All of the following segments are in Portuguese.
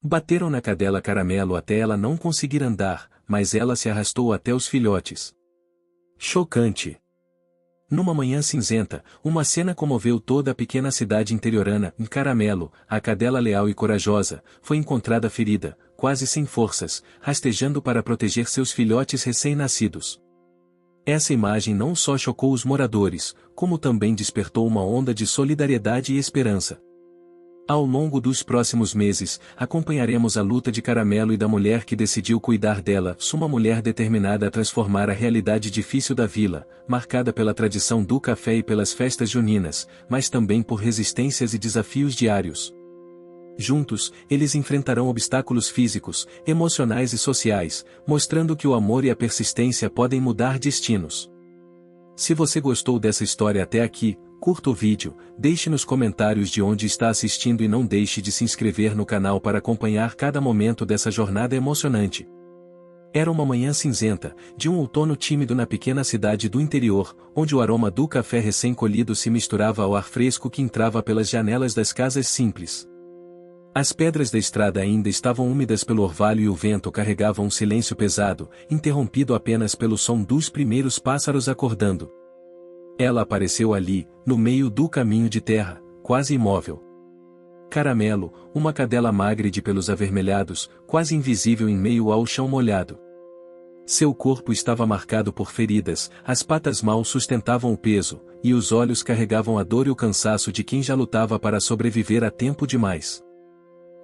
Bateram na cadela Caramelo até ela não conseguir andar, mas ela se arrastou até os filhotes. Chocante! Numa manhã cinzenta, uma cena comoveu toda a pequena cidade interiorana. Em Caramelo, a cadela leal e corajosa, foi encontrada ferida, quase sem forças, rastejando para proteger seus filhotes recém-nascidos. Essa imagem não só chocou os moradores, como também despertou uma onda de solidariedade e esperança. Ao longo dos próximos meses, acompanharemos a luta de Caramelo e da mulher que decidiu cuidar dela, uma mulher determinada a transformar a realidade difícil da vila, marcada pela tradição do café e pelas festas juninas, mas também por resistências e desafios diários. Juntos, eles enfrentarão obstáculos físicos, emocionais e sociais, mostrando que o amor e a persistência podem mudar destinos. Se você gostou dessa história até aqui, curta o vídeo, deixe nos comentários de onde está assistindo e não deixe de se inscrever no canal para acompanhar cada momento dessa jornada emocionante. Era uma manhã cinzenta, de um outono tímido na pequena cidade do interior, onde o aroma do café recém-colhido se misturava ao ar fresco que entrava pelas janelas das casas simples. As pedras da estrada ainda estavam úmidas pelo orvalho e o vento carregava um silêncio pesado, interrompido apenas pelo som dos primeiros pássaros acordando. Ela apareceu ali, no meio do caminho de terra, quase imóvel. Caramelo, uma cadela magra e de pelos avermelhados, quase invisível em meio ao chão molhado. Seu corpo estava marcado por feridas, as patas mal sustentavam o peso, e os olhos carregavam a dor e o cansaço de quem já lutava para sobreviver há tempo demais.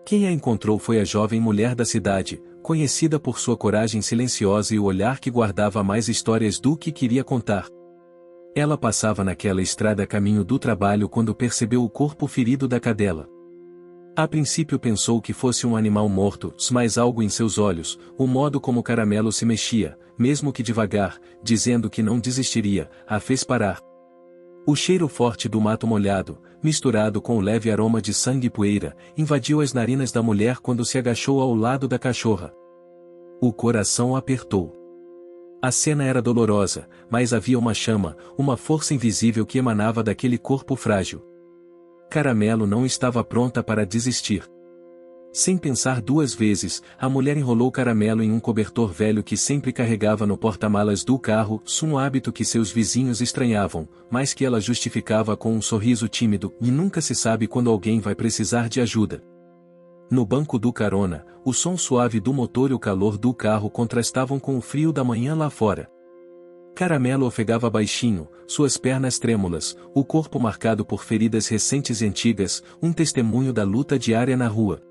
Quem a encontrou foi a jovem mulher da cidade, conhecida por sua coragem silenciosa e o olhar que guardava mais histórias do que queria contar. Ela passava naquela estrada a caminho do trabalho quando percebeu o corpo ferido da cadela. A princípio pensou que fosse um animal morto, mas algo em seus olhos, o modo como Caramelo se mexia, mesmo que devagar, dizendo que não desistiria, a fez parar. O cheiro forte do mato molhado, misturado com o leve aroma de sangue e poeira, invadiu as narinas da mulher quando se agachou ao lado da cachorra. O coração apertou. A cena era dolorosa, mas havia uma chama, uma força invisível que emanava daquele corpo frágil. Caramelo não estava pronta para desistir. Sem pensar duas vezes, a mulher enrolou Caramelo em um cobertor velho que sempre carregava no porta-malas do carro, um hábito que seus vizinhos estranhavam, mas que ela justificava com um sorriso tímido, e nunca se sabe quando alguém vai precisar de ajuda. No banco do carona, o som suave do motor e o calor do carro contrastavam com o frio da manhã lá fora. Caramelo ofegava baixinho, suas pernas trêmulas, o corpo marcado por feridas recentes e antigas, um testemunho da luta diária na rua.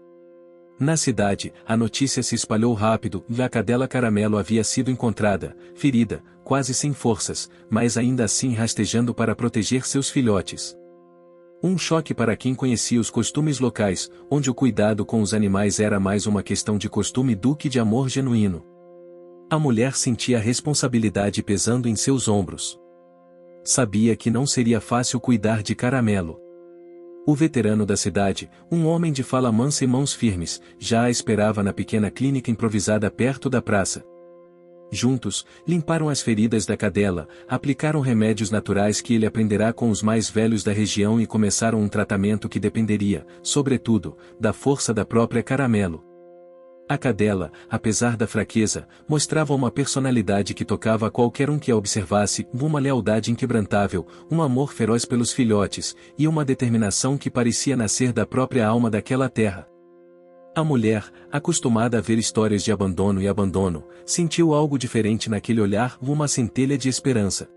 Na cidade, a notícia se espalhou rápido, e a cadela Caramelo havia sido encontrada, ferida, quase sem forças, mas ainda assim rastejando para proteger seus filhotes. Um choque para quem conhecia os costumes locais, onde o cuidado com os animais era mais uma questão de costume do que de amor genuíno. A mulher sentia a responsabilidade pesando em seus ombros. Sabia que não seria fácil cuidar de Caramelo. O veterano da cidade, um homem de fala mansa e mãos firmes, já a esperava na pequena clínica improvisada perto da praça. Juntos, limparam as feridas da cadela, aplicaram remédios naturais que ele aprenderá com os mais velhos da região e começaram um tratamento que dependeria, sobretudo, da força da própria Caramelo. A cadela, apesar da fraqueza, mostrava uma personalidade que tocava qualquer um que a observasse, uma lealdade inquebrantável, um amor feroz pelos filhotes, e uma determinação que parecia nascer da própria alma daquela terra. A mulher, acostumada a ver histórias de abandono e abandono, sentiu algo diferente naquele olhar, uma centelha de esperança.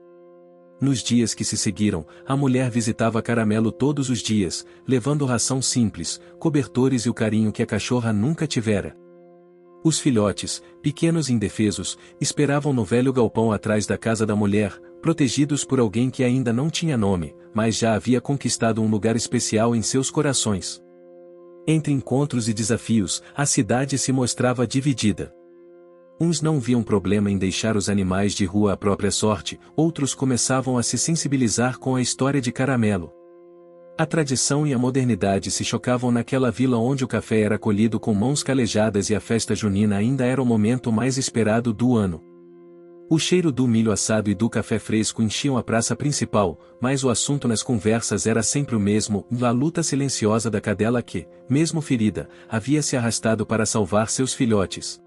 Nos dias que se seguiram, a mulher visitava Caramelo todos os dias, levando ração simples, cobertores e o carinho que a cachorra nunca tivera. Os filhotes, pequenos e indefesos, esperavam no velho galpão atrás da casa da mulher, protegidos por alguém que ainda não tinha nome, mas já havia conquistado um lugar especial em seus corações. Entre encontros e desafios, a cidade se mostrava dividida. Uns não viam problema em deixar os animais de rua à própria sorte, outros começavam a se sensibilizar com a história de Caramelo. A tradição e a modernidade se chocavam naquela vila onde o café era colhido com mãos calejadas e a festa junina ainda era o momento mais esperado do ano. O cheiro do milho assado e do café fresco enchiam a praça principal, mas o assunto nas conversas era sempre o mesmo, a luta silenciosa da cadela que, mesmo ferida, havia se arrastado para salvar seus filhotes.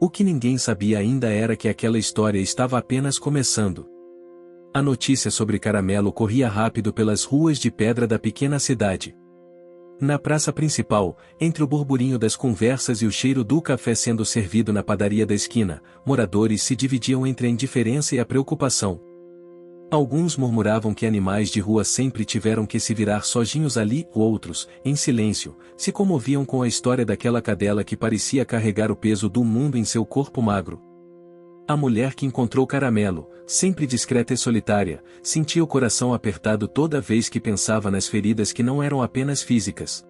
O que ninguém sabia ainda era que aquela história estava apenas começando. A notícia sobre Caramelo corria rápido pelas ruas de pedra da pequena cidade. Na praça principal, entre o burburinho das conversas e o cheiro do café sendo servido na padaria da esquina, moradores se dividiam entre a indiferença e a preocupação. Alguns murmuravam que animais de rua sempre tiveram que se virar sozinhos ali, outros, em silêncio, se comoviam com a história daquela cadela que parecia carregar o peso do mundo em seu corpo magro. A mulher que encontrou Caramelo, sempre discreta e solitária, sentia o coração apertado toda vez que pensava nas feridas que não eram apenas físicas.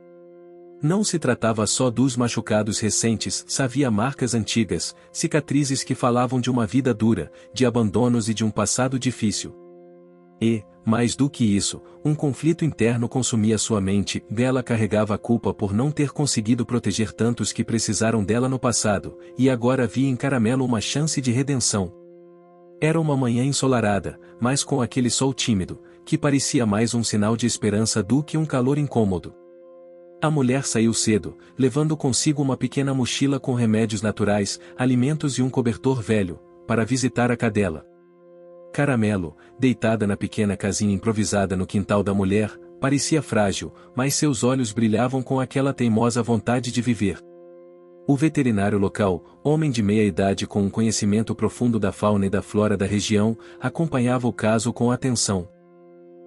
Não se tratava só dos machucados recentes, havia marcas antigas, cicatrizes que falavam de uma vida dura, de abandonos e de um passado difícil. E, mais do que isso, um conflito interno consumia sua mente, ela carregava a culpa por não ter conseguido proteger tantos que precisaram dela no passado, e agora via em Caramelo uma chance de redenção. Era uma manhã ensolarada, mas com aquele sol tímido, que parecia mais um sinal de esperança do que um calor incômodo. A mulher saiu cedo, levando consigo uma pequena mochila com remédios naturais, alimentos e um cobertor velho, para visitar a cadela. Caramelo, deitada na pequena casinha improvisada no quintal da mulher, parecia frágil, mas seus olhos brilhavam com aquela teimosa vontade de viver. O veterinário local, homem de meia idade com um conhecimento profundo da fauna e da flora da região, acompanhava o caso com atenção.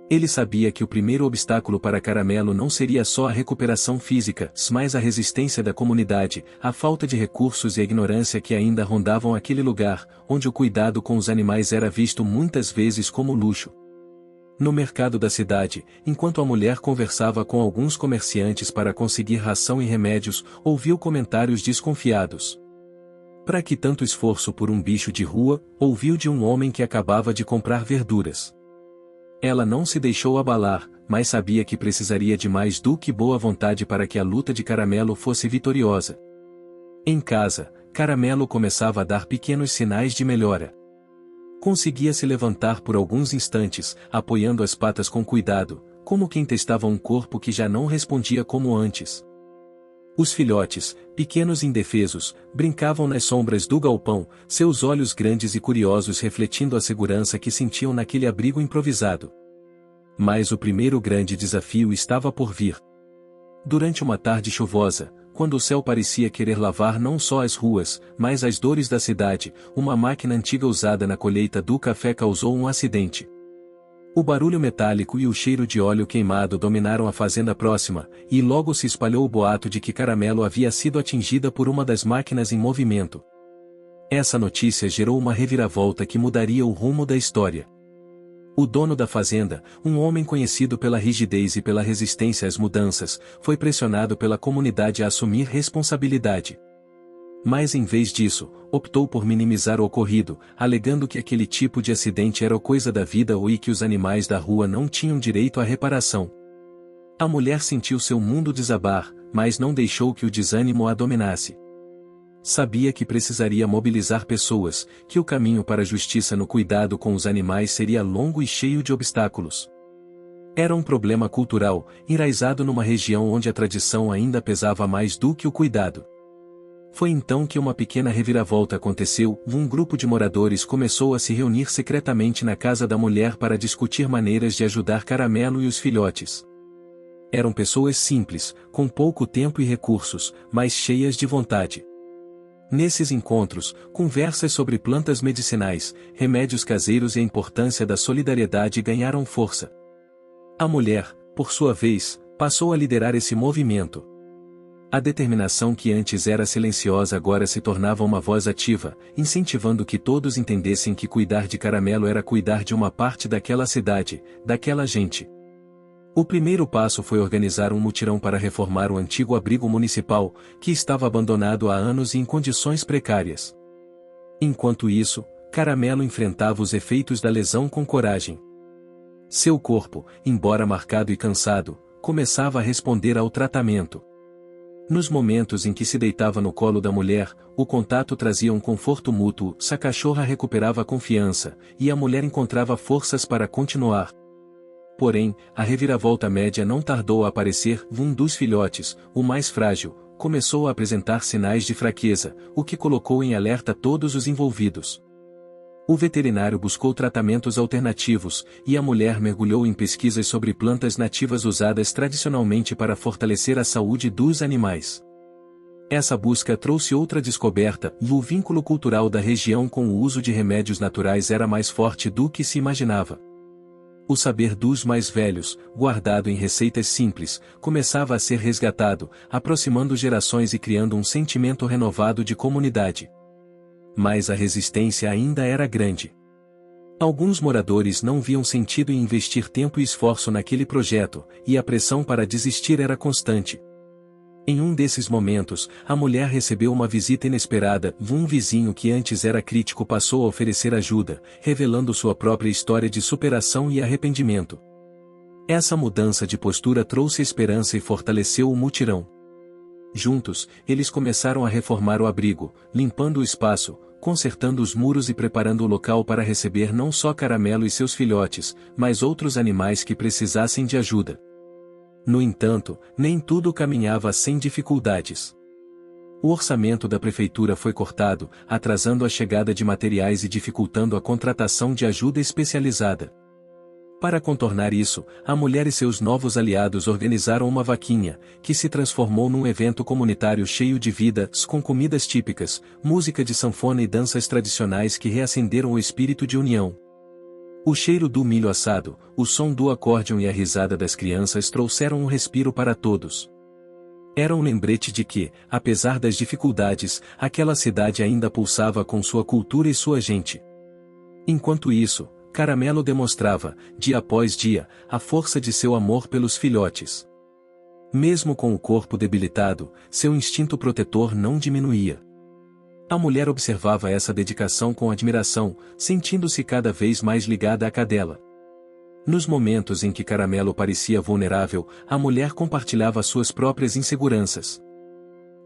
Ele sabia que o primeiro obstáculo para Caramelo não seria só a recuperação física, mas a resistência da comunidade, a falta de recursos e a ignorância que ainda rondavam aquele lugar, onde o cuidado com os animais era visto muitas vezes como luxo. No mercado da cidade, enquanto a mulher conversava com alguns comerciantes para conseguir ração e remédios, ouviu comentários desconfiados. Para que tanto esforço por um bicho de rua? Ouviu de um homem que acabava de comprar verduras. Ela não se deixou abalar, mas sabia que precisaria de mais do que boa vontade para que a luta de Caramelo fosse vitoriosa. Em casa, Caramelo começava a dar pequenos sinais de melhora. Conseguia se levantar por alguns instantes, apoiando as patas com cuidado, como quem testava um corpo que já não respondia como antes. Os filhotes, pequenos e indefesos, brincavam nas sombras do galpão, seus olhos grandes e curiosos refletindo a segurança que sentiam naquele abrigo improvisado. Mas o primeiro grande desafio estava por vir. Durante uma tarde chuvosa, quando o céu parecia querer lavar não só as ruas, mas as dores da cidade, uma máquina antiga usada na colheita do café causou um acidente. O barulho metálico e o cheiro de óleo queimado dominaram a fazenda próxima, e logo se espalhou o boato de que Caramelo havia sido atingida por uma das máquinas em movimento. Essa notícia gerou uma reviravolta que mudaria o rumo da história. O dono da fazenda, um homem conhecido pela rigidez e pela resistência às mudanças, foi pressionado pela comunidade a assumir responsabilidade. Mas em vez disso, optou por minimizar o ocorrido, alegando que aquele tipo de acidente era coisa da vida e que os animais da rua não tinham direito à reparação. A mulher sentiu seu mundo desabar, mas não deixou que o desânimo a dominasse. Sabia que precisaria mobilizar pessoas, que o caminho para a justiça no cuidado com os animais seria longo e cheio de obstáculos. Era um problema cultural, enraizado numa região onde a tradição ainda pesava mais do que o cuidado. Foi então que uma pequena reviravolta aconteceu, um grupo de moradores começou a se reunir secretamente na casa da mulher para discutir maneiras de ajudar Caramelo e os filhotes. Eram pessoas simples, com pouco tempo e recursos, mas cheias de vontade. Nesses encontros, conversas sobre plantas medicinais, remédios caseiros e a importância da solidariedade ganharam força. A mulher, por sua vez, passou a liderar esse movimento. A determinação que antes era silenciosa agora se tornava uma voz ativa, incentivando que todos entendessem que cuidar de Caramelo era cuidar de uma parte daquela cidade, daquela gente. O primeiro passo foi organizar um mutirão para reformar o antigo abrigo municipal, que estava abandonado há anos e em condições precárias. Enquanto isso, Caramelo enfrentava os efeitos da lesão com coragem. Seu corpo, embora marcado e cansado, começava a responder ao tratamento. Nos momentos em que se deitava no colo da mulher, o contato trazia um conforto mútuo, a cachorra recuperava a confiança, e a mulher encontrava forças para continuar. Porém, a reviravolta média não tardou a aparecer. Um dos filhotes, o mais frágil, começou a apresentar sinais de fraqueza, o que colocou em alerta todos os envolvidos. O veterinário buscou tratamentos alternativos, e a mulher mergulhou em pesquisas sobre plantas nativas usadas tradicionalmente para fortalecer a saúde dos animais. Essa busca trouxe outra descoberta, e o vínculo cultural da região com o uso de remédios naturais era mais forte do que se imaginava. O saber dos mais velhos, guardado em receitas simples, começava a ser resgatado, aproximando gerações e criando um sentimento renovado de comunidade. Mas a resistência ainda era grande. Alguns moradores não viam sentido em investir tempo e esforço naquele projeto, e a pressão para desistir era constante. Em um desses momentos, a mulher recebeu uma visita inesperada. Um vizinho que antes era crítico passou a oferecer ajuda, revelando sua própria história de superação e arrependimento. Essa mudança de postura trouxe esperança e fortaleceu o mutirão. Juntos, eles começaram a reformar o abrigo, limpando o espaço, consertando os muros e preparando o local para receber não só Caramelo e seus filhotes, mas outros animais que precisassem de ajuda. No entanto, nem tudo caminhava sem dificuldades. O orçamento da prefeitura foi cortado, atrasando a chegada de materiais e dificultando a contratação de ajuda especializada. Para contornar isso, a mulher e seus novos aliados organizaram uma vaquinha, que se transformou num evento comunitário cheio de vida, com comidas típicas, música de sanfona e danças tradicionais que reacenderam o espírito de união. O cheiro do milho assado, o som do acórdeon e a risada das crianças trouxeram um respiro para todos. Era um lembrete de que, apesar das dificuldades, aquela cidade ainda pulsava com sua cultura e sua gente. Enquanto isso, Caramelo demonstrava, dia após dia, a força de seu amor pelos filhotes. Mesmo com o corpo debilitado, seu instinto protetor não diminuía. A mulher observava essa dedicação com admiração, sentindo-se cada vez mais ligada à cadela. Nos momentos em que Caramelo parecia vulnerável, a mulher compartilhava suas próprias inseguranças.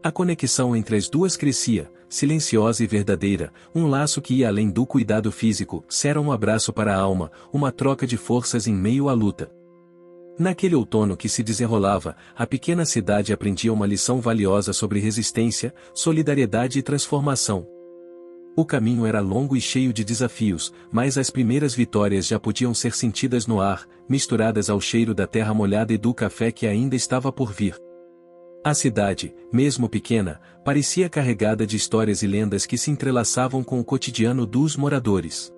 A conexão entre as duas crescia, silenciosa e verdadeira, um laço que ia além do cuidado físico, era um abraço para a alma, uma troca de forças em meio à luta. Naquele outono que se desenrolava, a pequena cidade aprendia uma lição valiosa sobre resistência, solidariedade e transformação. O caminho era longo e cheio de desafios, mas as primeiras vitórias já podiam ser sentidas no ar, misturadas ao cheiro da terra molhada e do café que ainda estava por vir. A cidade, mesmo pequena, parecia carregada de histórias e lendas que se entrelaçavam com o cotidiano dos moradores.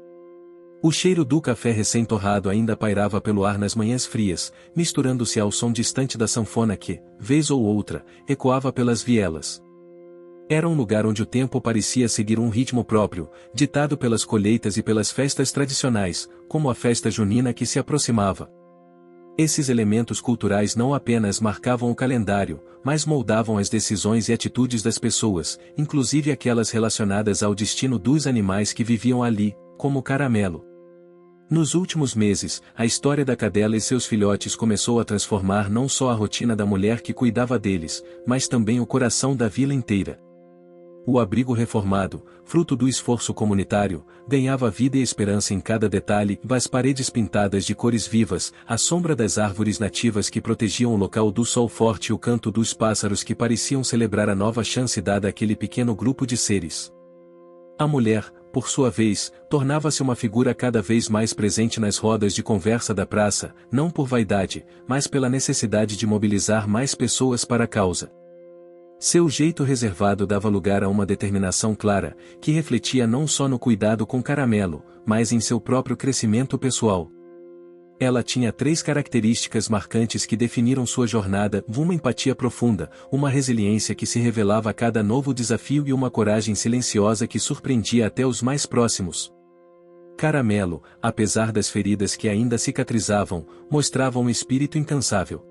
O cheiro do café recém-torrado ainda pairava pelo ar nas manhãs frias, misturando-se ao som distante da sanfona que, vez ou outra, ecoava pelas vielas. Era um lugar onde o tempo parecia seguir um ritmo próprio, ditado pelas colheitas e pelas festas tradicionais, como a festa junina que se aproximava. Esses elementos culturais não apenas marcavam o calendário, mas moldavam as decisões e atitudes das pessoas, inclusive aquelas relacionadas ao destino dos animais que viviam ali, como Caramelo. Nos últimos meses, a história da cadela e seus filhotes começou a transformar não só a rotina da mulher que cuidava deles, mas também o coração da vila inteira. O abrigo reformado, fruto do esforço comunitário, ganhava vida e esperança em cada detalhe, as paredes pintadas de cores vivas, a sombra das árvores nativas que protegiam o local do sol forte e o canto dos pássaros que pareciam celebrar a nova chance dada àquele pequeno grupo de seres. A mulher, por sua vez, tornava-se uma figura cada vez mais presente nas rodas de conversa da praça, não por vaidade, mas pela necessidade de mobilizar mais pessoas para a causa. Seu jeito reservado dava lugar a uma determinação clara, que refletia não só no cuidado com Caramelo, mas em seu próprio crescimento pessoal. Ela tinha 3 características marcantes que definiram sua jornada: uma empatia profunda, uma resiliência que se revelava a cada novo desafio e uma coragem silenciosa que surpreendia até os mais próximos. Caramelo, apesar das feridas que ainda cicatrizavam, mostrava um espírito incansável.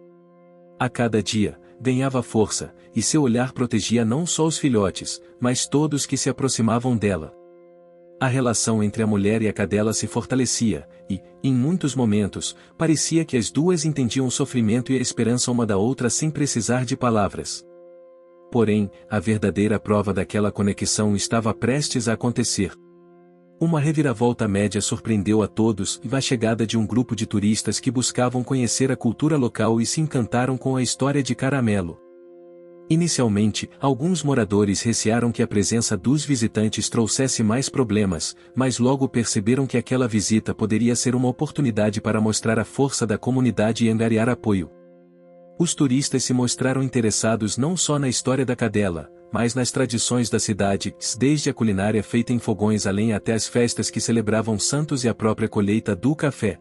A cada dia, ganhava força, e seu olhar protegia não só os filhotes, mas todos que se aproximavam dela. A relação entre a mulher e a cadela se fortalecia, e, em muitos momentos, parecia que as duas entendiam o sofrimento e a esperança uma da outra sem precisar de palavras. Porém, a verdadeira prova daquela conexão estava prestes a acontecer. Uma reviravolta média surpreendeu a todos e a chegada de um grupo de turistas que buscavam conhecer a cultura local e se encantaram com a história de Caramelo. Inicialmente, alguns moradores recearam que a presença dos visitantes trouxesse mais problemas, mas logo perceberam que aquela visita poderia ser uma oportunidade para mostrar a força da comunidade e angariar apoio. Os turistas se mostraram interessados não só na história da cadela, mas nas tradições da cidade, desde a culinária feita em fogões além até as festas que celebravam santos e a própria colheita do café.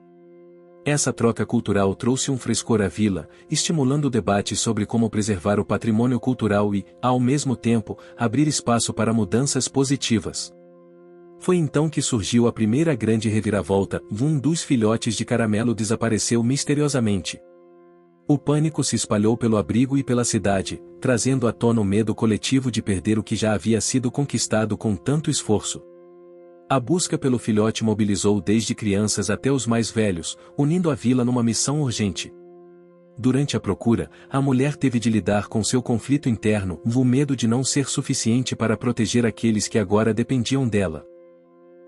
Essa troca cultural trouxe um frescor à vila, estimulando o debate sobre como preservar o patrimônio cultural e, ao mesmo tempo, abrir espaço para mudanças positivas. Foi então que surgiu a primeira grande reviravolta: um dos filhotes de Caramelo desapareceu misteriosamente. O pânico se espalhou pelo abrigo e pela cidade, trazendo à tona o medo coletivo de perder o que já havia sido conquistado com tanto esforço. A busca pelo filhote mobilizou desde crianças até os mais velhos, unindo a vila numa missão urgente. Durante a procura, a mulher teve de lidar com seu conflito interno, o medo de não ser suficiente para proteger aqueles que agora dependiam dela.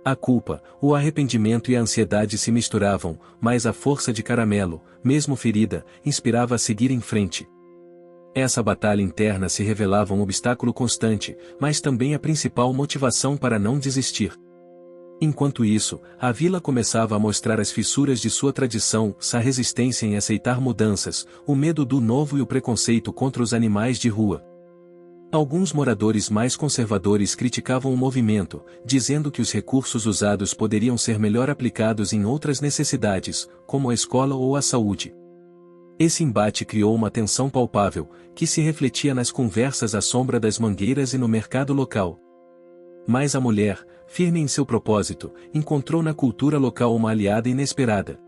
A culpa, o arrependimento e a ansiedade se misturavam, mas a força de Caramelo, mesmo ferida, inspirava a seguir em frente. Essa batalha interna se revelava um obstáculo constante, mas também a principal motivação para não desistir. Enquanto isso, a vila começava a mostrar as fissuras de sua tradição, a resistência em aceitar mudanças, o medo do novo e o preconceito contra os animais de rua. Alguns moradores mais conservadores criticavam o movimento, dizendo que os recursos usados poderiam ser melhor aplicados em outras necessidades, como a escola ou a saúde. Esse embate criou uma tensão palpável, que se refletia nas conversas à sombra das mangueiras e no mercado local. Mas a mulher, firme em seu propósito, encontrou na cultura local uma aliada inesperada.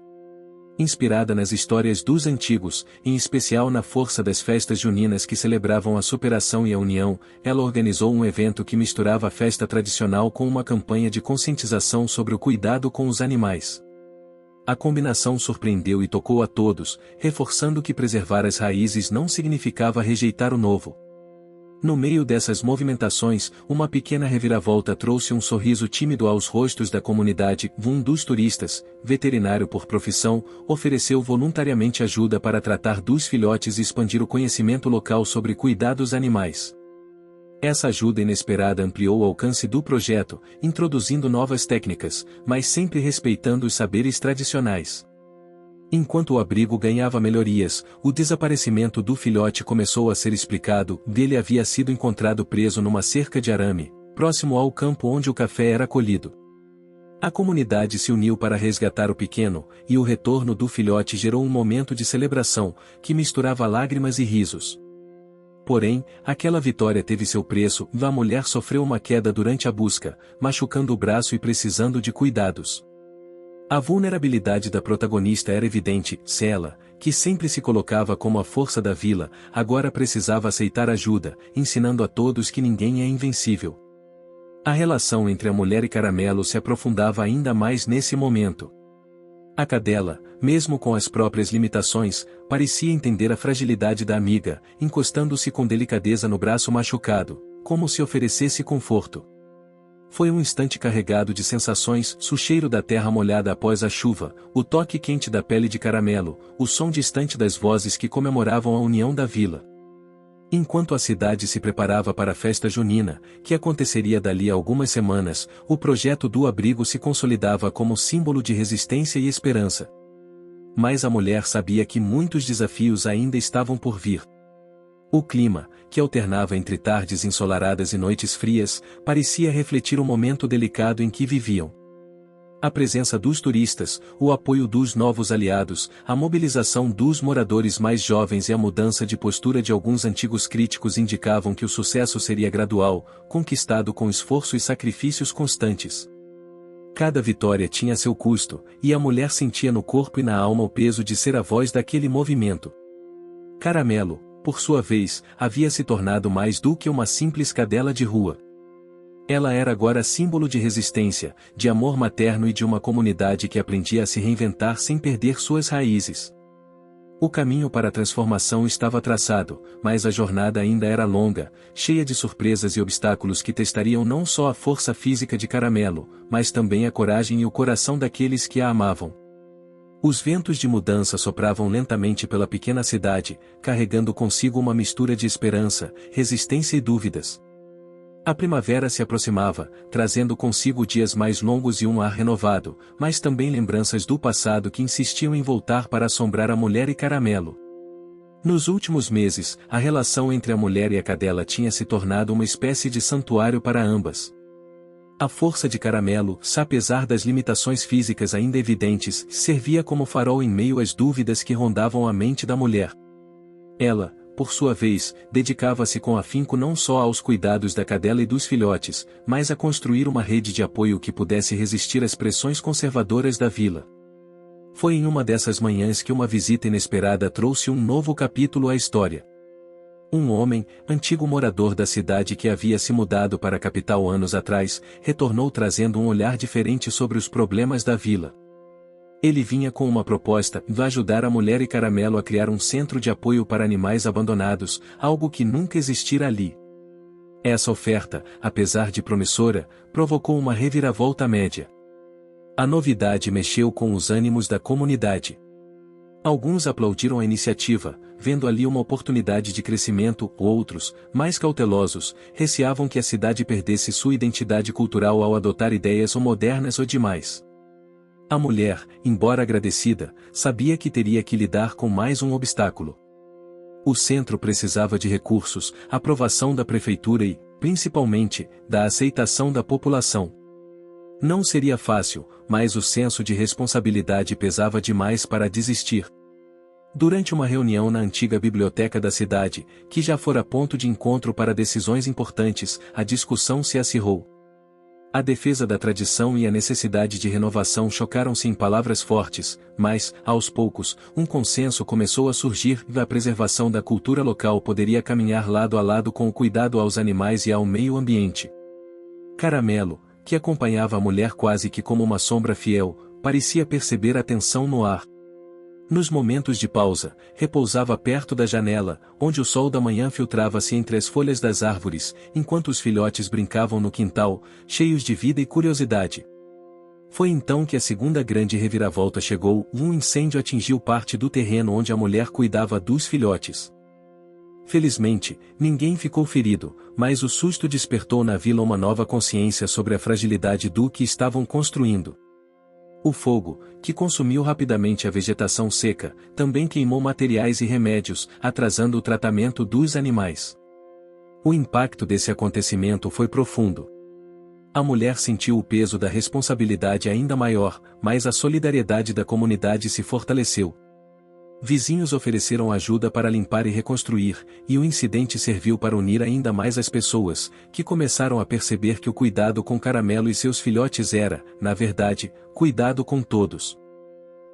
Inspirada nas histórias dos antigos, em especial na força das festas juninas que celebravam a superação e a união, ela organizou um evento que misturava a festa tradicional com uma campanha de conscientização sobre o cuidado com os animais. A combinação surpreendeu e tocou a todos, reforçando que preservar as raízes não significava rejeitar o novo. No meio dessas movimentações, uma pequena reviravolta trouxe um sorriso tímido aos rostos da comunidade. Um dos turistas, veterinário por profissão, ofereceu voluntariamente ajuda para tratar dos filhotes e expandir o conhecimento local sobre cuidados animais. Essa ajuda inesperada ampliou o alcance do projeto, introduzindo novas técnicas, mas sempre respeitando os saberes tradicionais. Enquanto o abrigo ganhava melhorias, o desaparecimento do filhote começou a ser explicado. Ele havia sido encontrado preso numa cerca de arame, próximo ao campo onde o café era colhido. A comunidade se uniu para resgatar o pequeno, e o retorno do filhote gerou um momento de celebração, que misturava lágrimas e risos. Porém, aquela vitória teve seu preço. A mulher sofreu uma queda durante a busca, machucando o braço e precisando de cuidados. A vulnerabilidade da protagonista era evidente. Ela, que sempre se colocava como a força da vila, agora precisava aceitar ajuda, ensinando a todos que ninguém é invencível. A relação entre a mulher e Caramelo se aprofundava ainda mais nesse momento. A cadela, mesmo com as próprias limitações, parecia entender a fragilidade da amiga, encostando-se com delicadeza no braço machucado, como se oferecesse conforto. Foi um instante carregado de sensações: o cheiro da terra molhada após a chuva, o toque quente da pele de Caramelo, o som distante das vozes que comemoravam a união da vila. Enquanto a cidade se preparava para a festa junina, que aconteceria dali a algumas semanas, o projeto do abrigo se consolidava como símbolo de resistência e esperança. Mas a mulher sabia que muitos desafios ainda estavam por vir. O clima, que alternava entre tardes ensolaradas e noites frias, parecia refletir o momento delicado em que viviam. A presença dos turistas, o apoio dos novos aliados, a mobilização dos moradores mais jovens e a mudança de postura de alguns antigos críticos indicavam que o sucesso seria gradual, conquistado com esforço e sacrifícios constantes. Cada vitória tinha seu custo, e a mulher sentia no corpo e na alma o peso de ser a voz daquele movimento. Caramelo, por sua vez, havia se tornado mais do que uma simples cadela de rua. Ela era agora símbolo de resistência, de amor materno e de uma comunidade que aprendia a se reinventar sem perder suas raízes. O caminho para a transformação estava traçado, mas a jornada ainda era longa, cheia de surpresas e obstáculos que testariam não só a força física de Caramelo, mas também a coragem e o coração daqueles que a amavam. Os ventos de mudança sopravam lentamente pela pequena cidade, carregando consigo uma mistura de esperança, resistência e dúvidas. A primavera se aproximava, trazendo consigo dias mais longos e um ar renovado, mas também lembranças do passado que insistiam em voltar para assombrar a mulher e Caramelo. Nos últimos meses, a relação entre a mulher e a cadela tinha se tornado uma espécie de santuário para ambas. A força de Caramelo, apesar das limitações físicas ainda evidentes, servia como farol em meio às dúvidas que rondavam a mente da mulher. Ela, por sua vez, dedicava-se com afinco não só aos cuidados da cadela e dos filhotes, mas a construir uma rede de apoio que pudesse resistir às pressões conservadoras da vila. Foi em uma dessas manhãs que uma visita inesperada trouxe um novo capítulo à história. Um homem, antigo morador da cidade que havia se mudado para a capital anos atrás, retornou trazendo um olhar diferente sobre os problemas da vila. Ele vinha com uma proposta de ajudar a mulher e Caramelo a criar um centro de apoio para animais abandonados, algo que nunca existira ali. Essa oferta, apesar de promissora, provocou uma reviravolta média. A novidade mexeu com os ânimos da comunidade. Alguns aplaudiram a iniciativa, vendo ali uma oportunidade de crescimento, outros, mais cautelosos, receavam que a cidade perdesse sua identidade cultural ao adotar ideias ou modernas ou demais. A mulher, embora agradecida, sabia que teria que lidar com mais um obstáculo. O centro precisava de recursos, aprovação da prefeitura e, principalmente, da aceitação da população. Não seria fácil, mas o senso de responsabilidade pesava demais para desistir. Durante uma reunião na antiga biblioteca da cidade, que já fora ponto de encontro para decisões importantes, a discussão se acirrou. A defesa da tradição e a necessidade de renovação chocaram-se em palavras fortes, mas, aos poucos, um consenso começou a surgir e a preservação da cultura local poderia caminhar lado a lado com o cuidado aos animais e ao meio ambiente. Caramelo, que acompanhava a mulher quase que como uma sombra fiel, parecia perceber a tensão no ar. Nos momentos de pausa, repousava perto da janela, onde o sol da manhã filtrava-se entre as folhas das árvores, enquanto os filhotes brincavam no quintal, cheios de vida e curiosidade. Foi então que a segunda grande reviravolta chegou, e um incêndio atingiu parte do terreno onde a mulher cuidava dos filhotes. Felizmente, ninguém ficou ferido, mas o susto despertou na vila uma nova consciência sobre a fragilidade do que estavam construindo. O fogo, que consumiu rapidamente a vegetação seca, também queimou materiais e remédios, atrasando o tratamento dos animais. O impacto desse acontecimento foi profundo. A mulher sentiu o peso da responsabilidade ainda maior, mas a solidariedade da comunidade se fortaleceu. Vizinhos ofereceram ajuda para limpar e reconstruir, e o incidente serviu para unir ainda mais as pessoas, que começaram a perceber que o cuidado com Caramelo e seus filhotes era, na verdade, cuidado com todos.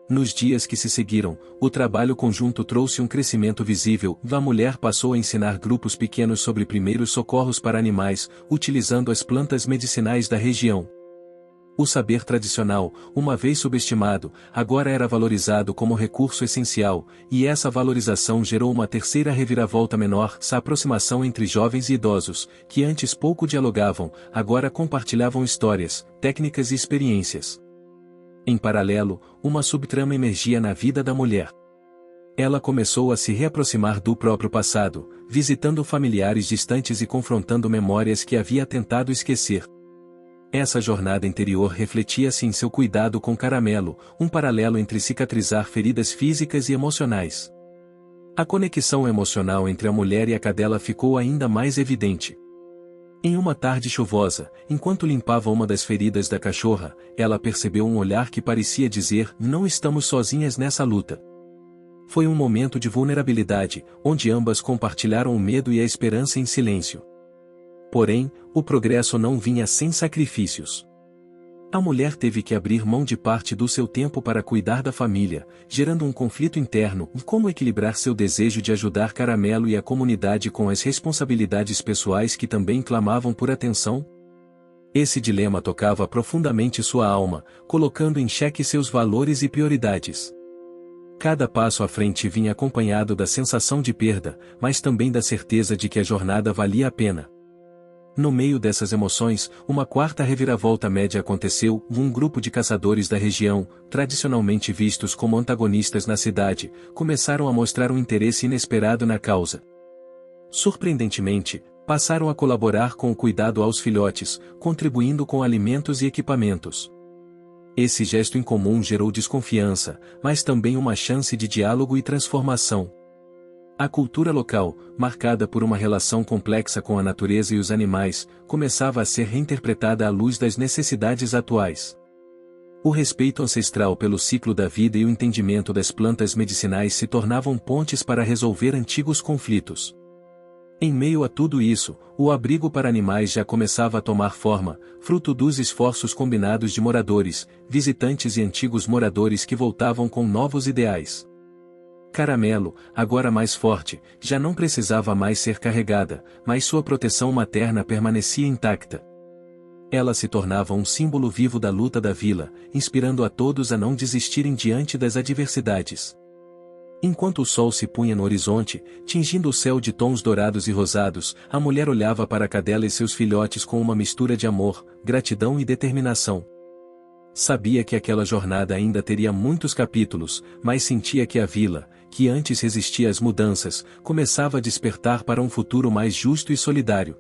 Nos dias que se seguiram, o trabalho conjunto trouxe um crescimento visível, a mulher passou a ensinar grupos pequenos sobre primeiros socorros para animais, utilizando as plantas medicinais da região. O saber tradicional, uma vez subestimado, agora era valorizado como recurso essencial, e essa valorização gerou uma terceira reviravolta menor, a aproximação entre jovens e idosos, que antes pouco dialogavam, agora compartilhavam histórias, técnicas e experiências. Em paralelo, uma subtrama emergia na vida da mulher. Ela começou a se reaproximar do próprio passado, visitando familiares distantes e confrontando memórias que havia tentado esquecer. Essa jornada interior refletia-se em seu cuidado com Caramelo, um paralelo entre cicatrizar feridas físicas e emocionais. A conexão emocional entre a mulher e a cadela ficou ainda mais evidente. Em uma tarde chuvosa, enquanto limpava uma das feridas da cachorra, ela percebeu um olhar que parecia dizer: "Não estamos sozinhas nessa luta." Foi um momento de vulnerabilidade, onde ambas compartilharam o medo e a esperança em silêncio. Porém, o progresso não vinha sem sacrifícios. A mulher teve que abrir mão de parte do seu tempo para cuidar da família, gerando um conflito interno em como equilibrar seu desejo de ajudar Caramelo e a comunidade com as responsabilidades pessoais que também clamavam por atenção. Esse dilema tocava profundamente sua alma, colocando em xeque seus valores e prioridades. Cada passo à frente vinha acompanhado da sensação de perda, mas também da certeza de que a jornada valia a pena. No meio dessas emoções, uma quarta reviravolta média aconteceu. Um grupo de caçadores da região, tradicionalmente vistos como antagonistas na cidade, começaram a mostrar um interesse inesperado na causa. Surpreendentemente, passaram a colaborar com o cuidado aos filhotes, contribuindo com alimentos e equipamentos. Esse gesto incomum gerou desconfiança, mas também uma chance de diálogo e transformação. A cultura local, marcada por uma relação complexa com a natureza e os animais, começava a ser reinterpretada à luz das necessidades atuais. O respeito ancestral pelo ciclo da vida e o entendimento das plantas medicinais se tornavam pontes para resolver antigos conflitos. Em meio a tudo isso, o abrigo para animais já começava a tomar forma, fruto dos esforços combinados de moradores, visitantes e antigos moradores que voltavam com novos ideais. Caramelo, agora mais forte, já não precisava mais ser carregada, mas sua proteção materna permanecia intacta. Ela se tornava um símbolo vivo da luta da vila, inspirando a todos a não desistirem diante das adversidades. Enquanto o sol se punha no horizonte, tingindo o céu de tons dourados e rosados, a mulher olhava para a cadela e seus filhotes com uma mistura de amor, gratidão e determinação. Sabia que aquela jornada ainda teria muitos capítulos, mas sentia que a vila, que antes resistia às mudanças, começava a despertar para um futuro mais justo e solidário.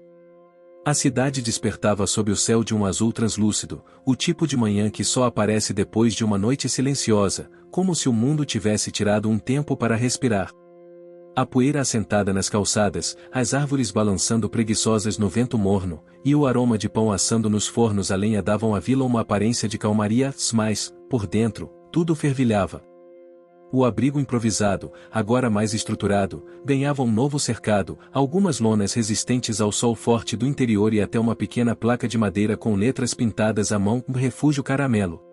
A cidade despertava sob o céu de um azul translúcido, o tipo de manhã que só aparece depois de uma noite silenciosa, como se o mundo tivesse tirado um tempo para respirar. A poeira assentada nas calçadas, as árvores balançando preguiçosas no vento morno, e o aroma de pão assando nos fornos a lenha davam à vila uma aparência de calmaria, mas, por dentro, tudo fervilhava. O abrigo improvisado, agora mais estruturado, ganhava um novo cercado, algumas lonas resistentes ao sol forte do interior e até uma pequena placa de madeira com letras pintadas à mão, Refúgio Caramelo.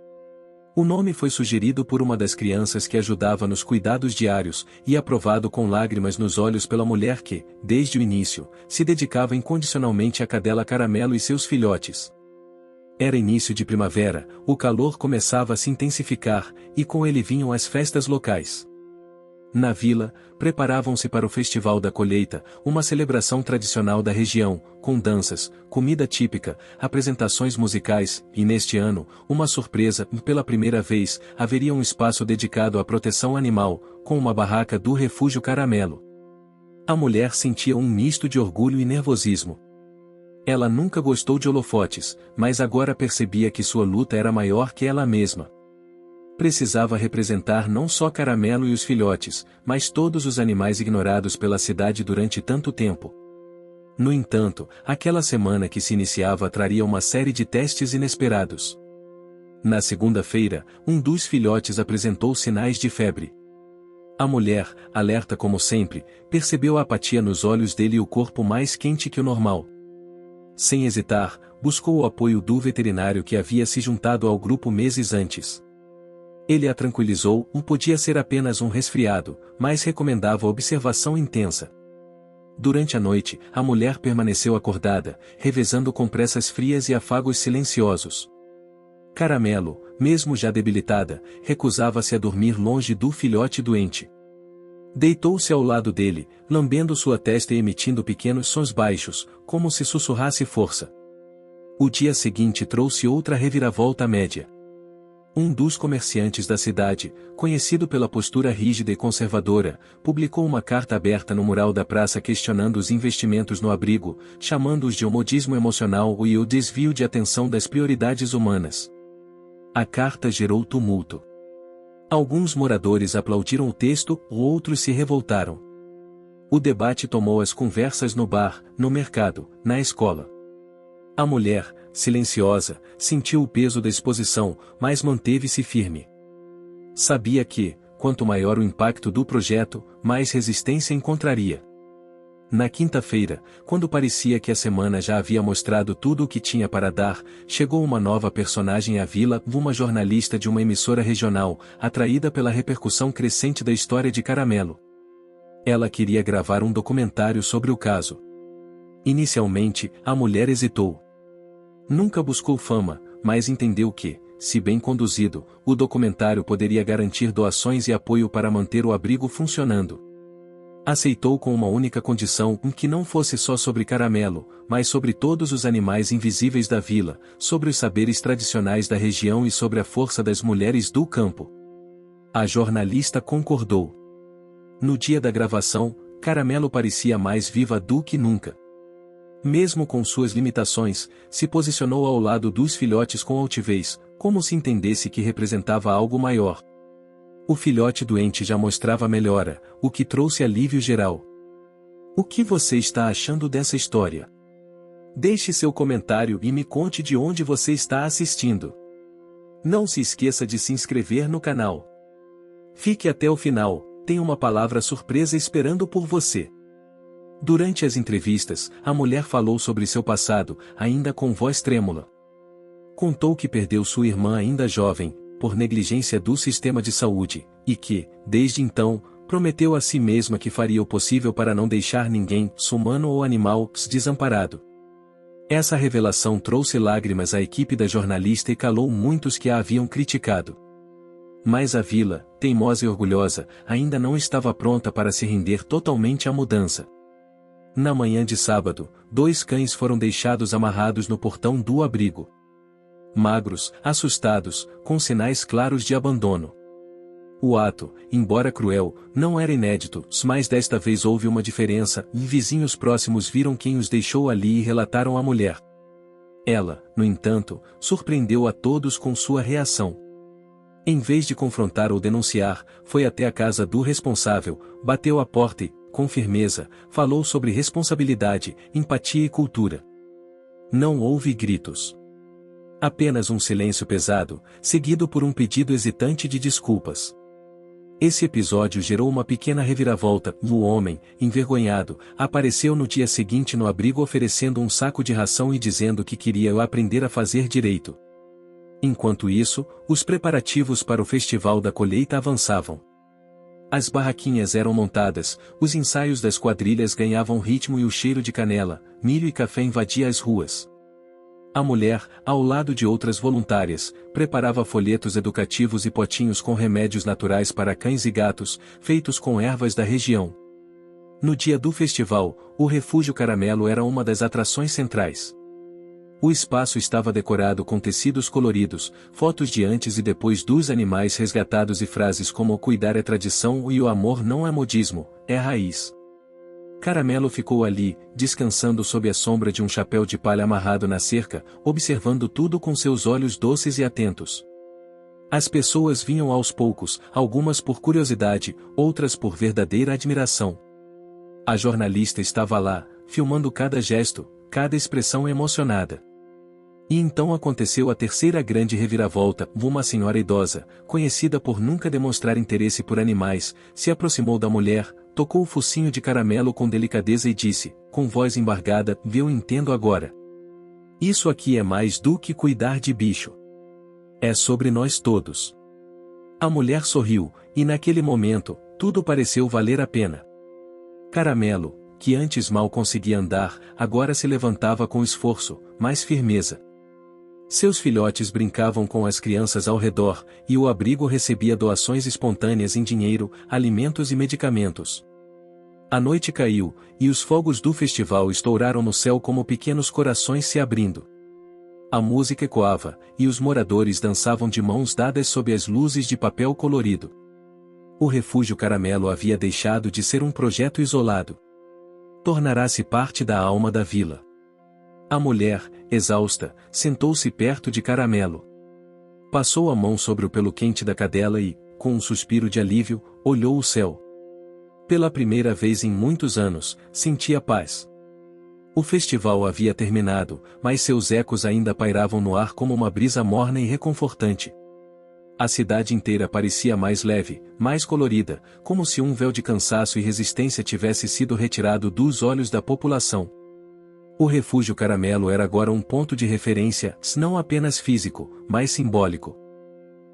O nome foi sugerido por uma das crianças que ajudava nos cuidados diários, e aprovado com lágrimas nos olhos pela mulher que, desde o início, se dedicava incondicionalmente à cadela Caramelo e seus filhotes. Era início de primavera, o calor começava a se intensificar, e com ele vinham as festas locais. Na vila, preparavam-se para o Festival da Colheita, uma celebração tradicional da região, com danças, comida típica, apresentações musicais, e neste ano, uma surpresa, pela primeira vez, haveria um espaço dedicado à proteção animal, com uma barraca do Refúgio Caramelo. A mulher sentia um misto de orgulho e nervosismo. Ela nunca gostou de holofotes, mas agora percebia que sua luta era maior que ela mesma. Precisava representar não só Caramelo e os filhotes, mas todos os animais ignorados pela cidade durante tanto tempo. No entanto, aquela semana que se iniciava traria uma série de testes inesperados. Na segunda-feira, um dos filhotes apresentou sinais de febre. A mulher, alerta como sempre, percebeu a apatia nos olhos dele e o corpo mais quente que o normal. Sem hesitar, buscou o apoio do veterinário que havia se juntado ao grupo meses antes. Ele a tranquilizou, podia ser apenas um resfriado, mas recomendava observação intensa. Durante a noite, a mulher permaneceu acordada, revezando compressas frias e afagos silenciosos. Caramelo, mesmo já debilitada, recusava-se a dormir longe do filhote doente. Deitou-se ao lado dele, lambendo sua testa e emitindo pequenos sons baixos, como se sussurrasse força. O dia seguinte trouxe outra reviravolta média. Um dos comerciantes da cidade, conhecido pela postura rígida e conservadora, publicou uma carta aberta no mural da praça questionando os investimentos no abrigo, chamando-os de modismo emocional e o desvio de atenção das prioridades humanas. A carta gerou tumulto. Alguns moradores aplaudiram o texto, outros se revoltaram. O debate tomou as conversas no bar, no mercado, na escola. A mulher, silenciosa, sentiu o peso da exposição, mas manteve-se firme. Sabia que, quanto maior o impacto do projeto, mais resistência encontraria. Na quinta-feira, quando parecia que a semana já havia mostrado tudo o que tinha para dar, chegou uma nova personagem à vila, uma jornalista de uma emissora regional, atraída pela repercussão crescente da história de Caramelo. Ela queria gravar um documentário sobre o caso. Inicialmente, a mulher hesitou. Nunca buscou fama, mas entendeu que, se bem conduzido, o documentário poderia garantir doações e apoio para manter o abrigo funcionando. Aceitou com uma única condição, que não fosse só sobre Caramelo, mas sobre todos os animais invisíveis da vila, sobre os saberes tradicionais da região e sobre a força das mulheres do campo. A jornalista concordou. No dia da gravação, Caramelo parecia mais viva do que nunca. Mesmo com suas limitações, se posicionou ao lado dos filhotes com altivez, como se entendesse que representava algo maior. O filhote doente já mostrava melhora, o que trouxe alívio geral. O que você está achando dessa história? Deixe seu comentário e me conte de onde você está assistindo. Não se esqueça de se inscrever no canal. Fique até o final, tem uma palavra surpresa esperando por você. Durante as entrevistas, a mulher falou sobre seu passado, ainda com voz trêmula. Contou que perdeu sua irmã ainda jovem, por negligência do sistema de saúde, e que, desde então, prometeu a si mesma que faria o possível para não deixar ninguém, humano ou animal, desamparado. Essa revelação trouxe lágrimas à equipe da jornalista e calou muitos que a haviam criticado. Mas a vila, teimosa e orgulhosa, ainda não estava pronta para se render totalmente à mudança. Na manhã de sábado, 2 cães foram deixados amarrados no portão do abrigo. Magros, assustados, com sinais claros de abandono. O ato, embora cruel, não era inédito, mas desta vez houve uma diferença, e vizinhos próximos viram quem os deixou ali e relataram à mulher. Ela, no entanto, surpreendeu a todos com sua reação. Em vez de confrontar ou denunciar, foi até a casa do responsável, bateu a porta e, com firmeza, falou sobre responsabilidade, empatia e cultura. Não houve gritos. Apenas um silêncio pesado, seguido por um pedido hesitante de desculpas. Esse episódio gerou uma pequena reviravolta. O homem, envergonhado, apareceu no dia seguinte no abrigo oferecendo um saco de ração e dizendo que queria aprender a fazer direito. Enquanto isso, os preparativos para o festival da colheita avançavam. As barraquinhas eram montadas, os ensaios das quadrilhas ganhavam ritmo e o cheiro de canela, milho e café invadia as ruas. A mulher, ao lado de outras voluntárias, preparava folhetos educativos e potinhos com remédios naturais para cães e gatos, feitos com ervas da região. No dia do festival, o Refúgio Caramelo era uma das atrações centrais. O espaço estava decorado com tecidos coloridos, fotos de antes e depois dos animais resgatados e frases como cuidar é tradição e o amor não é modismo, é raiz. Caramelo ficou ali, descansando sob a sombra de um chapéu de palha amarrado na cerca, observando tudo com seus olhos doces e atentos. As pessoas vinham aos poucos, algumas por curiosidade, outras por verdadeira admiração. A jornalista estava lá, filmando cada gesto, cada expressão emocionada. E então aconteceu a terceira grande reviravolta. Uma senhora idosa, conhecida por nunca demonstrar interesse por animais, se aproximou da mulher, tocou o focinho de Caramelo com delicadeza e disse, com voz embargada, eu entendo agora. Isso aqui é mais do que cuidar de bicho. É sobre nós todos. A mulher sorriu, e naquele momento, tudo pareceu valer a pena. Caramelo, que antes mal conseguia andar, agora se levantava com esforço, mais firmeza. Seus filhotes brincavam com as crianças ao redor, e o abrigo recebia doações espontâneas em dinheiro, alimentos e medicamentos. A noite caiu, e os fogos do festival estouraram no céu como pequenos corações se abrindo. A música ecoava, e os moradores dançavam de mãos dadas sob as luzes de papel colorido. O Refúgio Caramelo havia deixado de ser um projeto isolado. Tornará-se parte da alma da vila. A mulher, exausta, sentou-se perto de Caramelo. Passou a mão sobre o pelo quente da cadela e, com um suspiro de alívio, olhou o céu. Pela primeira vez em muitos anos, sentia paz. O festival havia terminado, mas seus ecos ainda pairavam no ar como uma brisa morna e reconfortante. A cidade inteira parecia mais leve, mais colorida, como se um véu de cansaço e resistência tivesse sido retirado dos olhos da população. O Refúgio Caramelo era agora um ponto de referência, não apenas físico, mas simbólico.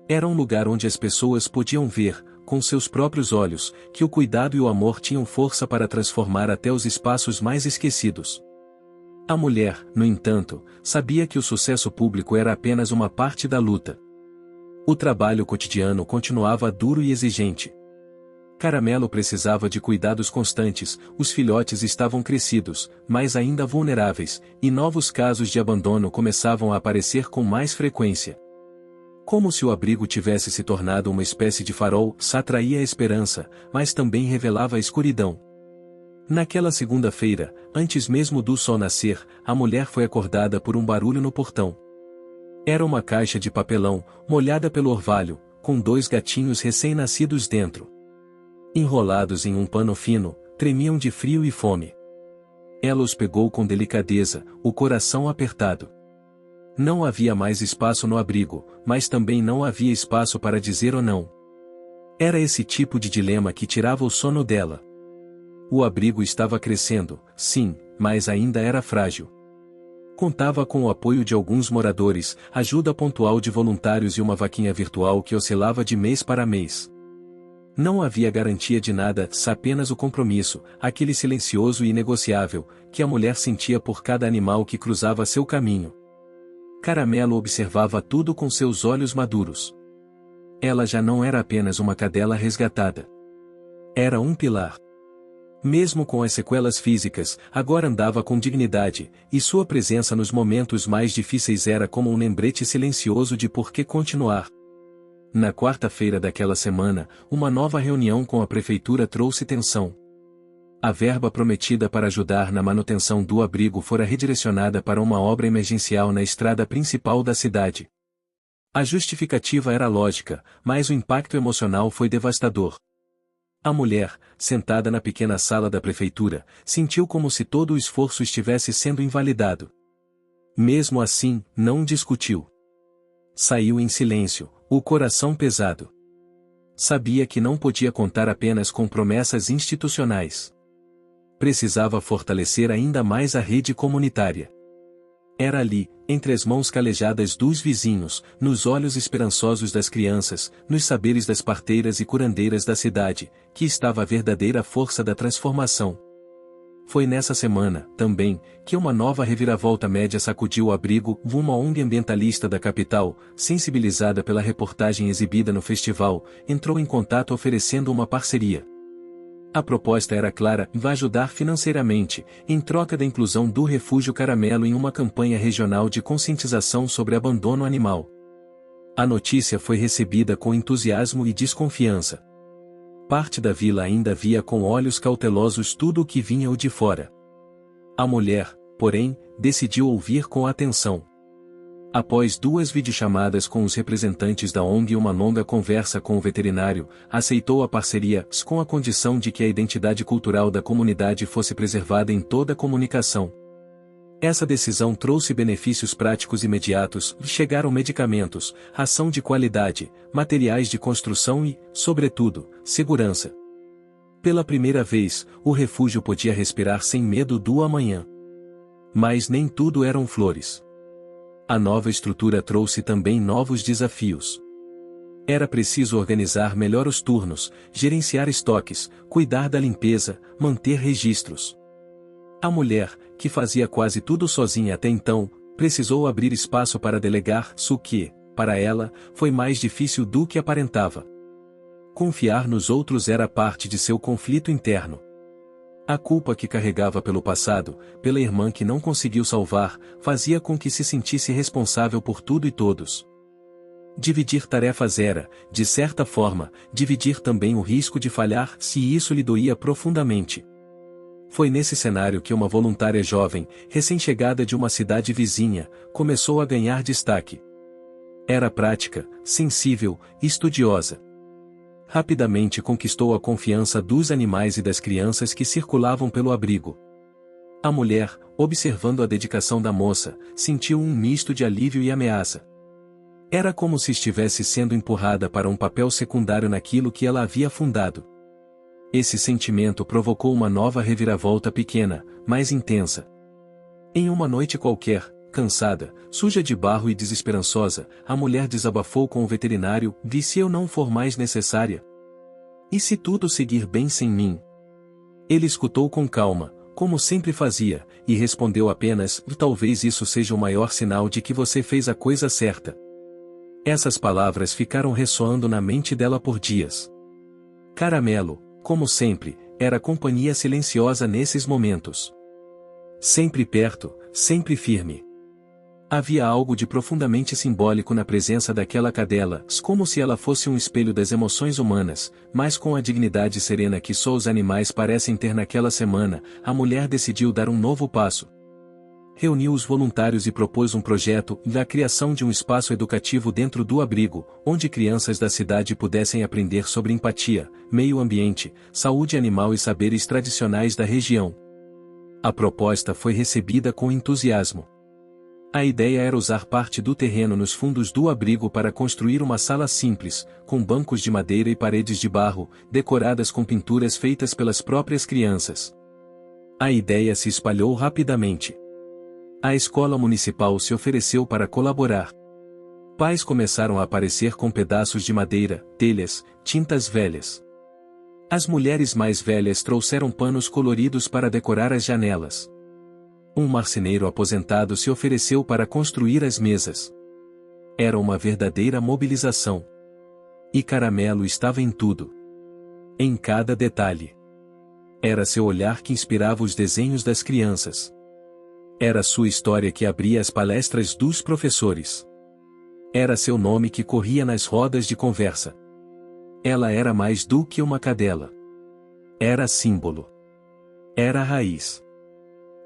Era um lugar onde as pessoas podiam ver, com seus próprios olhos, que o cuidado e o amor tinham força para transformar até os espaços mais esquecidos. A mulher, no entanto, sabia que o sucesso público era apenas uma parte da luta. O trabalho cotidiano continuava duro e exigente. Caramelo precisava de cuidados constantes, os filhotes estavam crescidos, mas ainda vulneráveis, e novos casos de abandono começavam a aparecer com mais frequência. Como se o abrigo tivesse se tornado uma espécie de farol, atraía a esperança, mas também revelava a escuridão. Naquela segunda-feira, antes mesmo do sol nascer, a mulher foi acordada por um barulho no portão. Era uma caixa de papelão, molhada pelo orvalho, com 2 gatinhos recém-nascidos dentro. Enrolados em um pano fino, tremiam de frio e fome. Ela os pegou com delicadeza, o coração apertado. Não havia mais espaço no abrigo, mas também não havia espaço para dizer ou não. Era esse tipo de dilema que tirava o sono dela. O abrigo estava crescendo, sim, mas ainda era frágil. Contava com o apoio de alguns moradores, ajuda pontual de voluntários e uma vaquinha virtual que oscilava de mês para mês. Não havia garantia de nada, apenas o compromisso, aquele silencioso e inegociável, que a mulher sentia por cada animal que cruzava seu caminho. Caramelo observava tudo com seus olhos maduros. Ela já não era apenas uma cadela resgatada. Era um pilar. Mesmo com as sequelas físicas, agora andava com dignidade, e sua presença nos momentos mais difíceis era como um lembrete silencioso de por que continuar. Na quarta-feira daquela semana, uma nova reunião com a prefeitura trouxe tensão. A verba prometida para ajudar na manutenção do abrigo fora redirecionada para uma obra emergencial na estrada principal da cidade. A justificativa era lógica, mas o impacto emocional foi devastador. A mulher, sentada na pequena sala da prefeitura, sentiu como se todo o esforço estivesse sendo invalidado. Mesmo assim, não discutiu. Saiu em silêncio, o coração pesado. Sabia que não podia contar apenas com promessas institucionais. Precisava fortalecer ainda mais a rede comunitária. Era ali, entre as mãos calejadas dos vizinhos, nos olhos esperançosos das crianças, nos saberes das parteiras e curandeiras da cidade, que estava a verdadeira força da transformação. Foi nessa semana, também, que uma nova reviravolta média sacudiu o abrigo. Uma ONG ambientalista da capital, sensibilizada pela reportagem exibida no festival, entrou em contato oferecendo uma parceria. A proposta era clara: vai ajudar financeiramente, em troca da inclusão do Refúgio Caramelo em uma campanha regional de conscientização sobre abandono animal. A notícia foi recebida com entusiasmo e desconfiança. Parte da vila ainda via com olhos cautelosos tudo o que vinha de fora. A mulher, porém, decidiu ouvir com atenção. Após 2 videochamadas com os representantes da ONG e uma longa conversa com o veterinário, aceitou a parceria, com a condição de que a identidade cultural da comunidade fosse preservada em toda a comunicação. Essa decisão trouxe benefícios práticos imediatos: chegaram medicamentos, ração de qualidade, materiais de construção e, sobretudo, segurança. Pela primeira vez, o refúgio podia respirar sem medo do amanhã. Mas nem tudo eram flores. A nova estrutura trouxe também novos desafios. Era preciso organizar melhor os turnos, gerenciar estoques, cuidar da limpeza, manter registros. A mulher, que fazia quase tudo sozinha até então, precisou abrir espaço para delegar, o que, para ela, foi mais difícil do que aparentava. Confiar nos outros era parte de seu conflito interno. A culpa que carregava pelo passado, pela irmã que não conseguiu salvar, fazia com que se sentisse responsável por tudo e todos. Dividir tarefas era, de certa forma, dividir também o risco de falhar, se isso lhe doía profundamente. Foi nesse cenário que uma voluntária jovem, recém-chegada de uma cidade vizinha, começou a ganhar destaque. Era prática, sensível, estudiosa. Rapidamente conquistou a confiança dos animais e das crianças que circulavam pelo abrigo. A mulher, observando a dedicação da moça, sentiu um misto de alívio e ameaça. Era como se estivesse sendo empurrada para um papel secundário naquilo que ela havia fundado. Esse sentimento provocou uma nova reviravolta pequena, mais intensa. Em uma noite qualquer, cansada, suja de barro e desesperançosa, a mulher desabafou com o veterinário: "E se eu não for mais necessária? E se tudo seguir bem sem mim?" Ele escutou com calma, como sempre fazia, e respondeu apenas: "Talvez isso seja o maior sinal de que você fez a coisa certa." Essas palavras ficaram ressoando na mente dela por dias. Caramelo, como sempre, era companhia silenciosa nesses momentos. Sempre perto, sempre firme. Havia algo de profundamente simbólico na presença daquela cadela, como se ela fosse um espelho das emoções humanas, mas com a dignidade serena que só os animais parecem ter naquela semana, a mulher decidiu dar um novo passo. Reuniu os voluntários e propôs um projeto da criação de um espaço educativo dentro do abrigo, onde crianças da cidade pudessem aprender sobre empatia, meio ambiente, saúde animal e saberes tradicionais da região. A proposta foi recebida com entusiasmo. A ideia era usar parte do terreno nos fundos do abrigo para construir uma sala simples, com bancos de madeira e paredes de barro, decoradas com pinturas feitas pelas próprias crianças. A ideia se espalhou rapidamente. A escola municipal se ofereceu para colaborar. Pais começaram a aparecer com pedaços de madeira, telhas, tintas velhas. As mulheres mais velhas trouxeram panos coloridos para decorar as janelas. Um marceneiro aposentado se ofereceu para construir as mesas. Era uma verdadeira mobilização. E Caramelo estava em tudo. Em cada detalhe. Era seu olhar que inspirava os desenhos das crianças. Era sua história que abria as palestras dos professores. Era seu nome que corria nas rodas de conversa. Ela era mais do que uma cadela. Era símbolo. Era a raiz.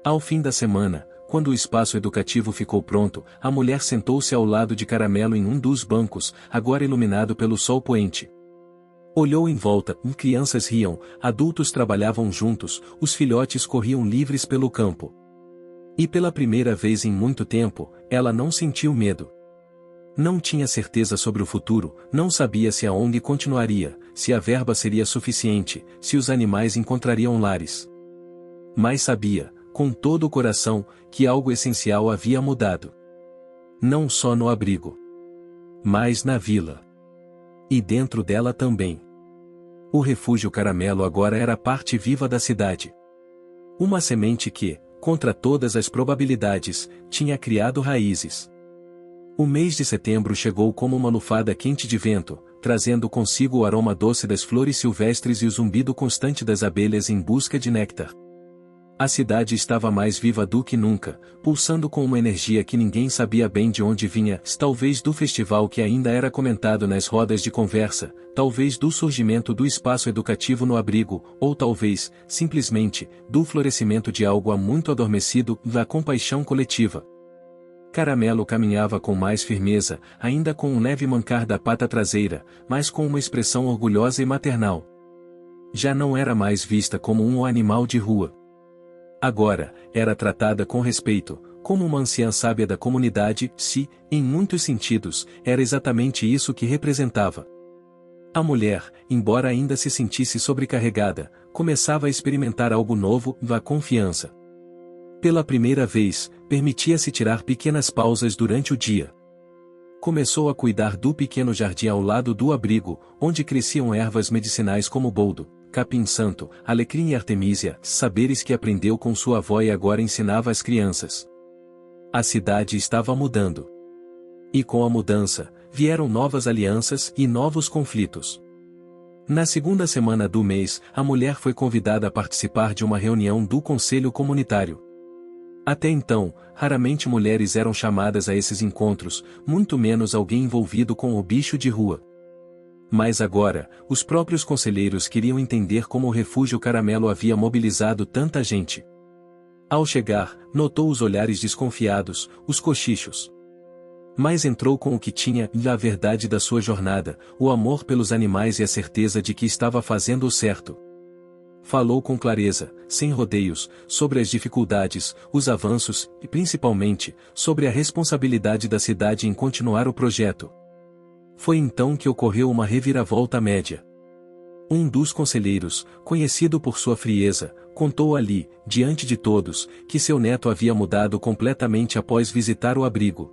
Ao fim da semana, quando o espaço educativo ficou pronto, a mulher sentou-se ao lado de Caramelo em um dos bancos, agora iluminado pelo sol poente. Olhou em volta, crianças riam, adultos trabalhavam juntos, os filhotes corriam livres pelo campo. E pela primeira vez em muito tempo, ela não sentiu medo. Não tinha certeza sobre o futuro, não sabia se a ONG continuaria, se a verba seria suficiente, se os animais encontrariam lares. Mas sabia, com todo o coração, que algo essencial havia mudado. Não só no abrigo, mas na vila. E dentro dela também. O refúgio Caramelo agora era parte viva da cidade. Uma semente que, contra todas as probabilidades, tinha criado raízes. O mês de setembro chegou como uma lufada quente de vento, trazendo consigo o aroma doce das flores silvestres e o zumbido constante das abelhas em busca de néctar. A cidade estava mais viva do que nunca, pulsando com uma energia que ninguém sabia bem de onde vinha, talvez do festival que ainda era comentado nas rodas de conversa, talvez do surgimento do espaço educativo no abrigo, ou talvez, simplesmente, do florescimento de algo há muito adormecido, da compaixão coletiva. Caramelo caminhava com mais firmeza, ainda com um leve mancar da pata traseira, mas com uma expressão orgulhosa e maternal. Já não era mais vista como um animal de rua. Agora, era tratada com respeito, como uma anciã sábia da comunidade, se, em muitos sentidos, era exatamente isso que representava. A mulher, embora ainda se sentisse sobrecarregada, começava a experimentar algo novo, da confiança. Pela primeira vez, permitia-se tirar pequenas pausas durante o dia. Começou a cuidar do pequeno jardim ao lado do abrigo, onde cresciam ervas medicinais como boldo, capim-santo, alecrim e artemísia, saberes que aprendeu com sua avó e agora ensinava às crianças. A cidade estava mudando. E com a mudança, vieram novas alianças e novos conflitos. Na segunda semana do mês, a mulher foi convidada a participar de uma reunião do Conselho Comunitário. Até então, raramente mulheres eram chamadas a esses encontros, muito menos alguém envolvido com o bicho de rua. Mas agora, os próprios conselheiros queriam entender como o refúgio Caramelo havia mobilizado tanta gente. Ao chegar, notou os olhares desconfiados, os cochichos. Mas entrou com o que tinha, a verdade da sua jornada, o amor pelos animais e a certeza de que estava fazendo o certo. Falou com clareza, sem rodeios, sobre as dificuldades, os avanços, e principalmente, sobre a responsabilidade da cidade em continuar o projeto. Foi então que ocorreu uma reviravolta média. Um dos conselheiros, conhecido por sua frieza, contou ali, diante de todos, que seu neto havia mudado completamente após visitar o abrigo.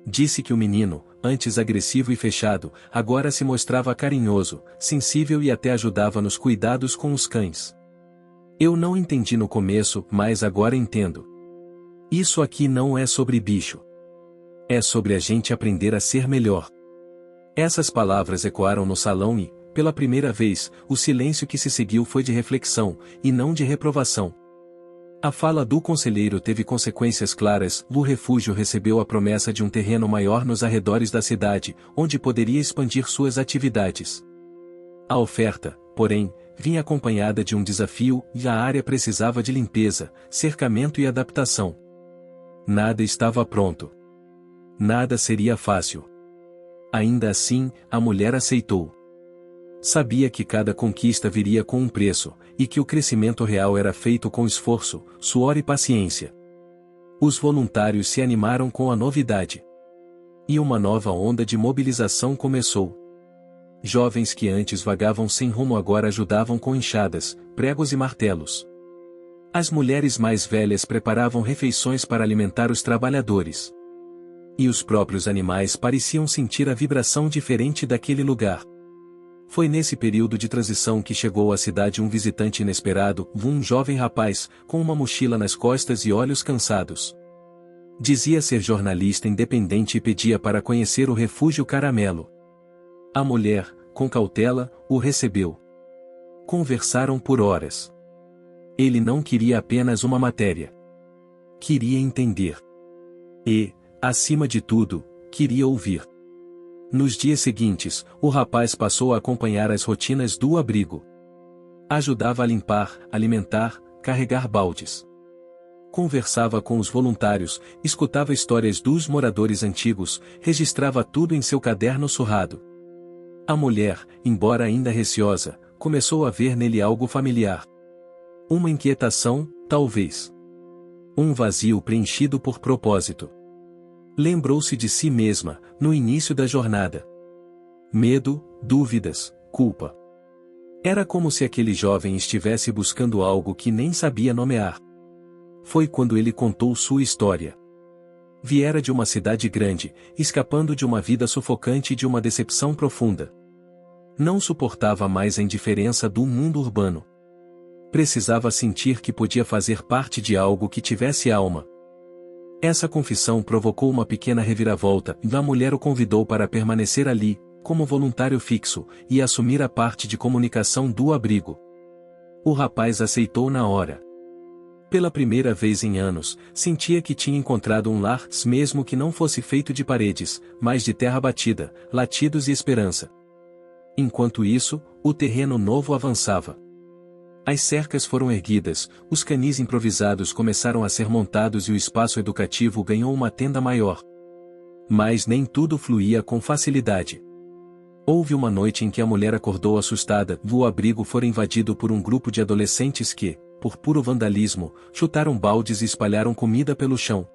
Disse que o menino, antes agressivo e fechado, agora se mostrava carinhoso, sensível e até ajudava nos cuidados com os cães. Eu não entendi no começo, mas agora entendo. Isso aqui não é sobre bicho. É sobre a gente aprender a ser melhor. Essas palavras ecoaram no salão e, pela primeira vez, o silêncio que se seguiu foi de reflexão, e não de reprovação. A fala do conselheiro teve consequências claras. O refúgio recebeu a promessa de um terreno maior nos arredores da cidade, onde poderia expandir suas atividades. A oferta, porém, vinha acompanhada de um desafio, e a área precisava de limpeza, cercamento e adaptação. Nada estava pronto. Nada seria fácil. Ainda assim, a mulher aceitou. Sabia que cada conquista viria com um preço, e que o crescimento real era feito com esforço, suor e paciência. Os voluntários se animaram com a novidade. E uma nova onda de mobilização começou. Jovens que antes vagavam sem rumo agora ajudavam com enxadas, pregos e martelos. As mulheres mais velhas preparavam refeições para alimentar os trabalhadores. E os próprios animais pareciam sentir a vibração diferente daquele lugar. Foi nesse período de transição que chegou à cidade um visitante inesperado, um jovem rapaz, com uma mochila nas costas e olhos cansados. Dizia ser jornalista independente e pedia para conhecer o refúgio Caramelo. A mulher, com cautela, o recebeu. Conversaram por horas. Ele não queria apenas uma matéria. Queria entender. E, acima de tudo, queria ouvir. Nos dias seguintes, o rapaz passou a acompanhar as rotinas do abrigo. Ajudava a limpar, alimentar, carregar baldes. Conversava com os voluntários, escutava histórias dos moradores antigos, registrava tudo em seu caderno surrado. A mulher, embora ainda receosa, começou a ver nele algo familiar. Uma inquietação, talvez. Um vazio preenchido por propósito. Lembrou-se de si mesma, no início da jornada. Medo, dúvidas, culpa. Era como se aquele jovem estivesse buscando algo que nem sabia nomear. Foi quando ele contou sua história. Viera de uma cidade grande, escapando de uma vida sufocante e de uma decepção profunda. Não suportava mais a indiferença do mundo urbano. Precisava sentir que podia fazer parte de algo que tivesse alma. Essa confissão provocou uma pequena reviravolta, e a mulher o convidou para permanecer ali, como voluntário fixo, e assumir a parte de comunicação do abrigo. O rapaz aceitou na hora. Pela primeira vez em anos, sentia que tinha encontrado um lar, mesmo que não fosse feito de paredes, mas de terra batida, latidos e esperança. Enquanto isso, o terreno novo avançava. As cercas foram erguidas, os canis improvisados começaram a ser montados e o espaço educativo ganhou uma tenda maior. Mas nem tudo fluía com facilidade. Houve uma noite em que a mulher acordou assustada. O abrigo foi invadido por um grupo de adolescentes que, por puro vandalismo, chutaram baldes e espalharam comida pelo chão.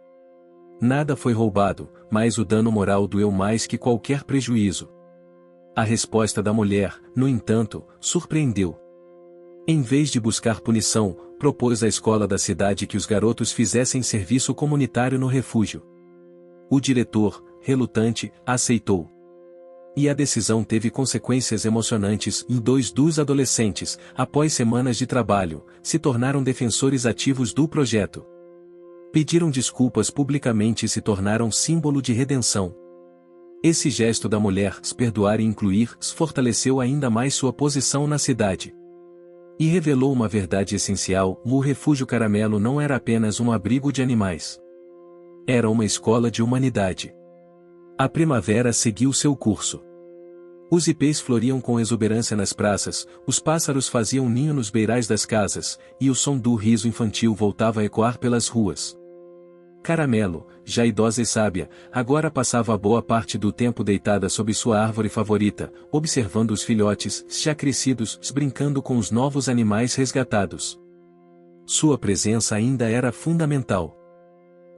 Nada foi roubado, mas o dano moral doeu mais que qualquer prejuízo. A resposta da mulher, no entanto, surpreendeu. Em vez de buscar punição, propôs à escola da cidade que os garotos fizessem serviço comunitário no refúgio. O diretor, relutante, aceitou. E a decisão teve consequências emocionantes, e 2 dos adolescentes, após semanas de trabalho, se tornaram defensores ativos do projeto. Pediram desculpas publicamente e se tornaram símbolo de redenção. Esse gesto da mulher, perdoar e incluir, fortaleceu ainda mais sua posição na cidade. E revelou uma verdade essencial: o refúgio Caramelo não era apenas um abrigo de animais. Era uma escola de humanidade. A primavera seguiu seu curso. Os ipês floriam com exuberância nas praças, os pássaros faziam ninho nos beirais das casas, e o som do riso infantil voltava a ecoar pelas ruas. Caramelo, já idosa e sábia, agora passava boa parte do tempo deitada sob sua árvore favorita, observando os filhotes, já crescidos, brincando com os novos animais resgatados. Sua presença ainda era fundamental.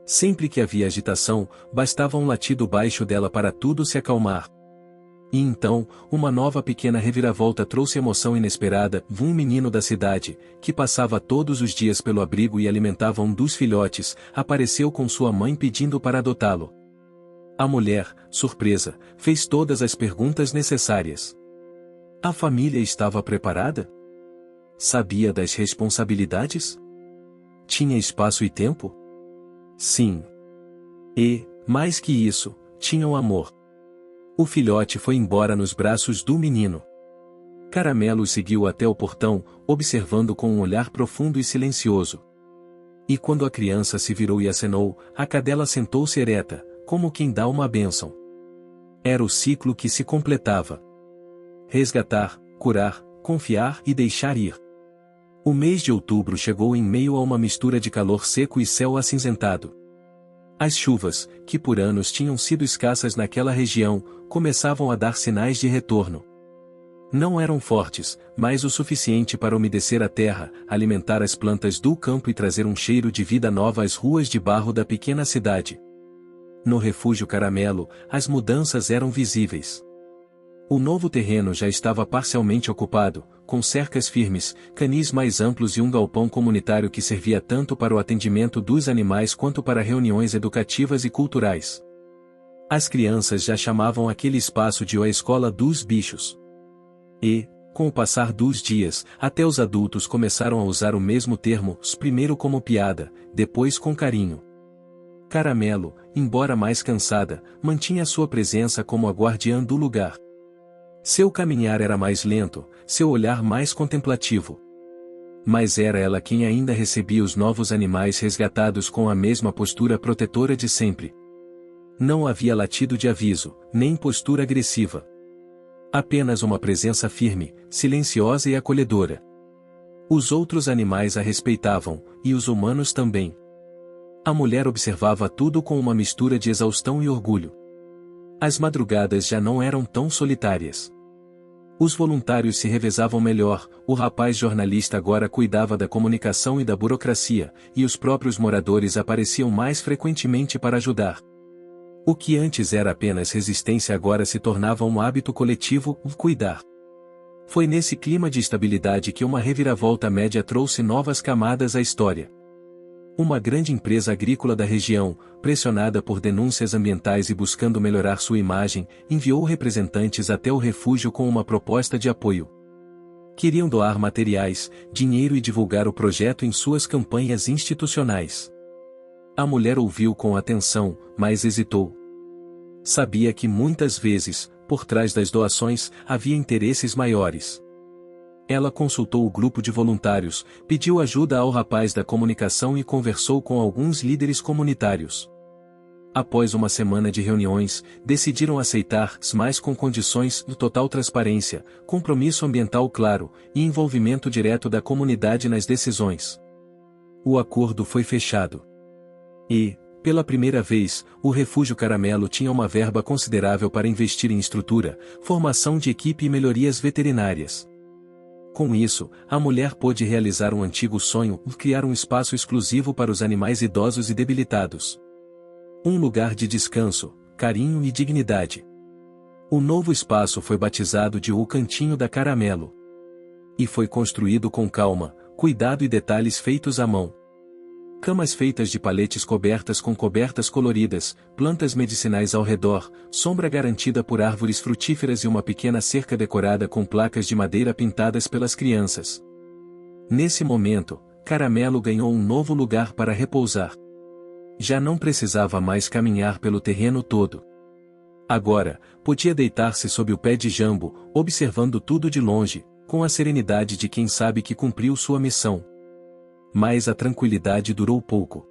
Sempre que havia agitação, bastava um latido baixo dela para tudo se acalmar. E então, uma nova pequena reviravolta trouxe emoção inesperada. Um menino da cidade, que passava todos os dias pelo abrigo e alimentava um dos filhotes, apareceu com sua mãe pedindo para adotá-lo. A mulher, surpresa, fez todas as perguntas necessárias. A família estava preparada? Sabia das responsabilidades? Tinha espaço e tempo? Sim. E, mais que isso, tinham amor. O filhote foi embora nos braços do menino. Caramelo o seguiu até o portão, observando com um olhar profundo e silencioso. E quando a criança se virou e acenou, a cadela sentou-se ereta, como quem dá uma bênção. Era o ciclo que se completava. Resgatar, curar, confiar e deixar ir. O mês de outubro chegou em meio a uma mistura de calor seco e céu acinzentado. As chuvas, que por anos tinham sido escassas naquela região, começavam a dar sinais de retorno. Não eram fortes, mas o suficiente para umedecer a terra, alimentar as plantas do campo e trazer um cheiro de vida nova às ruas de barro da pequena cidade. No refúgio Caramelo, as mudanças eram visíveis. O novo terreno já estava parcialmente ocupado, com cercas firmes, canis mais amplos e um galpão comunitário que servia tanto para o atendimento dos animais quanto para reuniões educativas e culturais. As crianças já chamavam aquele espaço de a escola dos bichos. E, com o passar dos dias, até os adultos começaram a usar o mesmo termo, primeiro como piada, depois com carinho. Caramelo, embora mais cansada, mantinha sua presença como a guardiã do lugar. Seu caminhar era mais lento, seu olhar mais contemplativo. Mas era ela quem ainda recebia os novos animais resgatados com a mesma postura protetora de sempre. Não havia latido de aviso, nem postura agressiva. Apenas uma presença firme, silenciosa e acolhedora. Os outros animais a respeitavam, e os humanos também. A mulher observava tudo com uma mistura de exaustão e orgulho. As madrugadas já não eram tão solitárias. Os voluntários se revezavam melhor, o rapaz jornalista agora cuidava da comunicação e da burocracia, e os próprios moradores apareciam mais frequentemente para ajudar. O que antes era apenas resistência agora se tornava um hábito coletivo, o cuidar. Foi nesse clima de estabilidade que uma reviravolta média trouxe novas camadas à história. Uma grande empresa agrícola da região, pressionada por denúncias ambientais e buscando melhorar sua imagem, enviou representantes até o refúgio com uma proposta de apoio. Queriam doar materiais, dinheiro e divulgar o projeto em suas campanhas institucionais. A mulher ouviu com atenção, mas hesitou. Sabia que muitas vezes, por trás das doações, havia interesses maiores. Ela consultou o grupo de voluntários, pediu ajuda ao rapaz da comunicação e conversou com alguns líderes comunitários. Após uma semana de reuniões, decidiram aceitar, mas com condições de total transparência, compromisso ambiental claro e envolvimento direto da comunidade nas decisões. O acordo foi fechado. E, pela primeira vez, o Refúgio Caramelo tinha uma verba considerável para investir em estrutura, formação de equipe e melhorias veterinárias. Com isso, a mulher pôde realizar um antigo sonho, criar um espaço exclusivo para os animais idosos e debilitados. Um lugar de descanso, carinho e dignidade. O novo espaço foi batizado de O Cantinho da Caramelo. E foi construído com calma, cuidado e detalhes feitos à mão. Camas feitas de paletes cobertas com cobertas coloridas, plantas medicinais ao redor, sombra garantida por árvores frutíferas e uma pequena cerca decorada com placas de madeira pintadas pelas crianças. Nesse momento, Caramelo ganhou um novo lugar para repousar. Já não precisava mais caminhar pelo terreno todo. Agora, podia deitar-se sob o pé de jambo, observando tudo de longe, com a serenidade de quem sabe que cumpriu sua missão. Mas a tranquilidade durou pouco.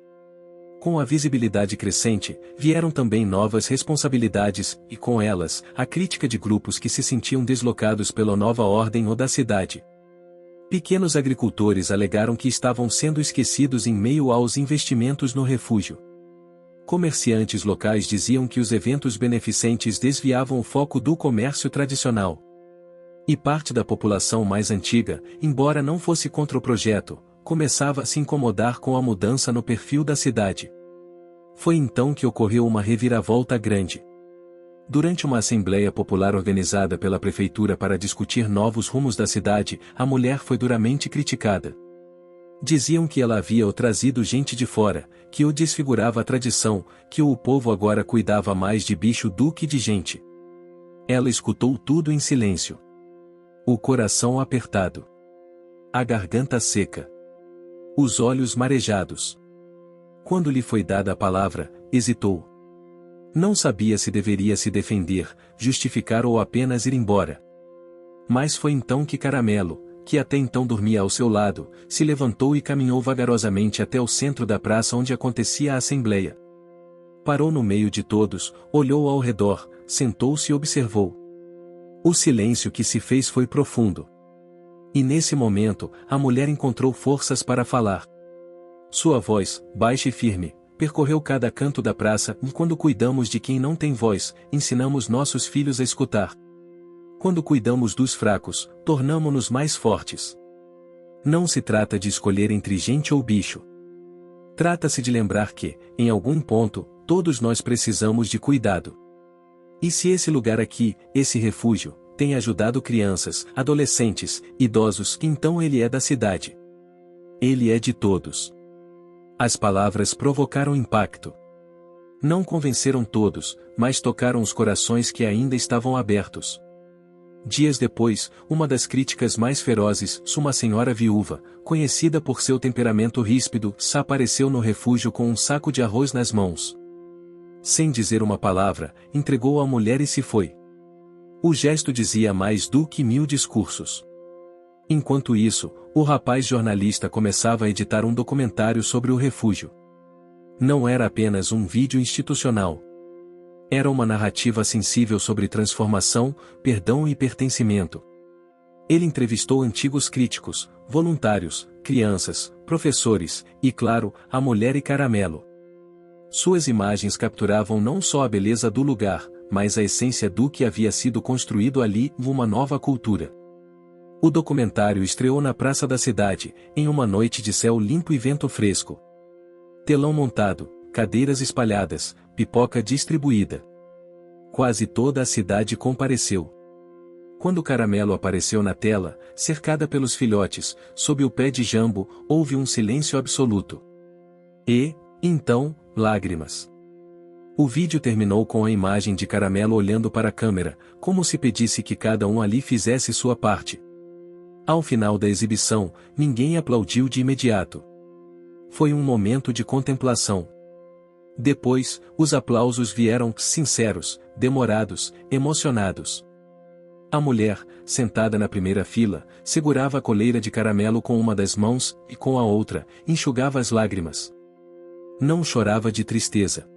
Com a visibilidade crescente, vieram também novas responsabilidades, e com elas, a crítica de grupos que se sentiam deslocados pela nova ordem ou da cidade. Pequenos agricultores alegaram que estavam sendo esquecidos em meio aos investimentos no refúgio. Comerciantes locais diziam que os eventos beneficentes desviavam o foco do comércio tradicional. E parte da população mais antiga, embora não fosse contra o projeto, começava a se incomodar com a mudança no perfil da cidade. Foi então que ocorreu uma reviravolta grande. Durante uma assembleia popular organizada pela prefeitura para discutir novos rumos da cidade, a mulher foi duramente criticada. Diziam que ela havia trazido gente de fora, que o desfigurava a tradição, que o povo agora cuidava mais de bicho do que de gente. Ela escutou tudo em silêncio. O coração apertado. A garganta seca. Os olhos marejados. Quando lhe foi dada a palavra, hesitou. Não sabia se deveria se defender, justificar ou apenas ir embora. Mas foi então que Caramelo, que até então dormia ao seu lado, se levantou e caminhou vagarosamente até o centro da praça onde acontecia a assembleia. Parou no meio de todos, olhou ao redor, sentou-se e observou. O silêncio que se fez foi profundo. E nesse momento, a mulher encontrou forças para falar. Sua voz, baixa e firme, percorreu cada canto da praça e quando cuidamos de quem não tem voz, ensinamos nossos filhos a escutar. Quando cuidamos dos fracos, tornamo-nos mais fortes. Não se trata de escolher entre gente ou bicho. Trata-se de lembrar que, em algum ponto, todos nós precisamos de cuidado. E se esse lugar aqui, esse refúgio, tem ajudado crianças, adolescentes, idosos, então ele é da cidade. Ele é de todos. As palavras provocaram impacto. Não convenceram todos, mas tocaram os corações que ainda estavam abertos. Dias depois, uma das críticas mais ferozes, uma senhora viúva, conhecida por seu temperamento ríspido, apareceu no refúgio com um saco de arroz nas mãos. Sem dizer uma palavra, entregou à mulher e se foi. O gesto dizia mais do que 1000 discursos. Enquanto isso, o rapaz jornalista começava a editar um documentário sobre o refúgio. Não era apenas um vídeo institucional. Era uma narrativa sensível sobre transformação, perdão e pertencimento. Ele entrevistou antigos críticos, voluntários, crianças, professores, e claro, a mulher e Caramelo. Suas imagens capturavam não só a beleza do lugar, mas a essência do que havia sido construído ali, uma nova cultura. O documentário estreou na praça da cidade, em uma noite de céu limpo e vento fresco. Telão montado, cadeiras espalhadas, pipoca distribuída. Quase toda a cidade compareceu. Quando Caramelo apareceu na tela, cercada pelos filhotes, sob o pé de jambo, houve um silêncio absoluto. E, então, lágrimas. O vídeo terminou com a imagem de Caramelo olhando para a câmera, como se pedisse que cada um ali fizesse sua parte. Ao final da exibição, ninguém aplaudiu de imediato. Foi um momento de contemplação. Depois, os aplausos vieram sinceros, demorados, emocionados. A mulher, sentada na primeira fila, segurava a coleira de Caramelo com uma das mãos e com a outra, enxugava as lágrimas. Não chorava de tristeza.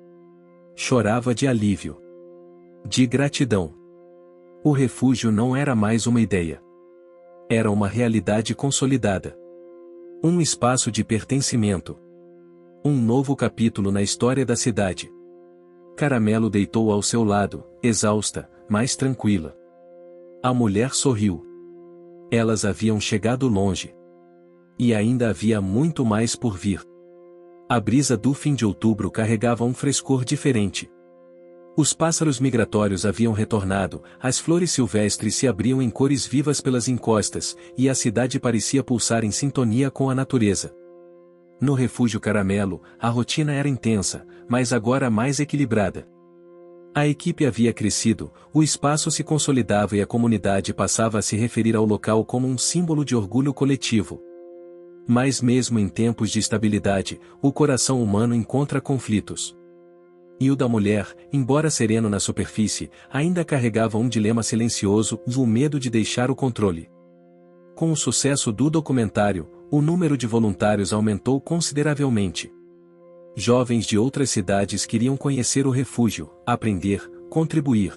Chorava de alívio. De gratidão. O refúgio não era mais uma ideia. Era uma realidade consolidada. Um espaço de pertencimento. Um novo capítulo na história da cidade. Caramelo deitou ao seu lado, exausta, mas tranquila. A mulher sorriu. Elas haviam chegado longe. E ainda havia muito mais por vir. A brisa do fim de outubro carregava um frescor diferente. Os pássaros migratórios haviam retornado, as flores silvestres se abriam em cores vivas pelas encostas, e a cidade parecia pulsar em sintonia com a natureza. No refúgio Caramelo, a rotina era intensa, mas agora mais equilibrada. A equipe havia crescido, o espaço se consolidava e a comunidade passava a se referir ao local como um símbolo de orgulho coletivo. Mas mesmo em tempos de estabilidade, o coração humano encontra conflitos. E o da mulher, embora sereno na superfície, ainda carregava um dilema silencioso, o medo de deixar o controle. Com o sucesso do documentário, o número de voluntários aumentou consideravelmente. Jovens de outras cidades queriam conhecer o refúgio, aprender, contribuir.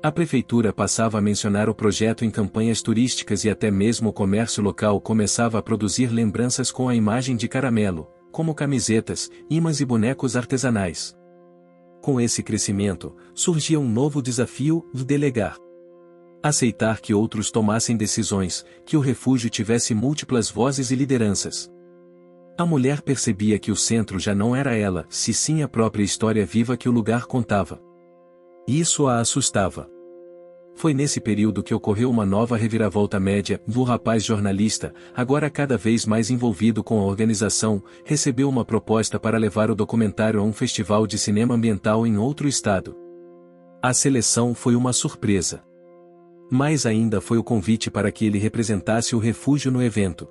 A prefeitura passava a mencionar o projeto em campanhas turísticas e até mesmo o comércio local começava a produzir lembranças com a imagem de Caramelo, como camisetas, imãs e bonecos artesanais. Com esse crescimento, surgia um novo desafio: delegar. Aceitar que outros tomassem decisões, que o refúgio tivesse múltiplas vozes e lideranças. A mulher percebia que o centro já não era ela, se sim a própria história viva que o lugar contava. Isso a assustava. Foi nesse período que ocorreu uma nova reviravolta média. O rapaz jornalista, agora cada vez mais envolvido com a organização, recebeu uma proposta para levar o documentário a um festival de cinema ambiental em outro estado. A seleção foi uma surpresa. Mas ainda foi o convite para que ele representasse o refúgio no evento.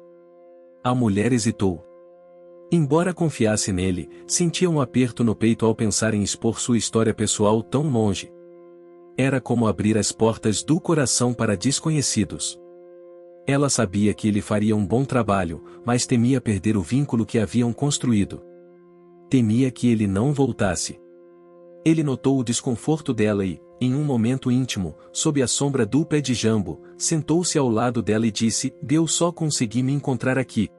A mulher hesitou. Embora confiasse nele, sentia um aperto no peito ao pensar em expor sua história pessoal tão longe. Era como abrir as portas do coração para desconhecidos. Ela sabia que ele faria um bom trabalho, mas temia perder o vínculo que haviam construído. Temia que ele não voltasse. Ele notou o desconforto dela e, em um momento íntimo, sob a sombra do pé de jambo, sentou-se ao lado dela e disse: "Eu só consegui me encontrar aqui.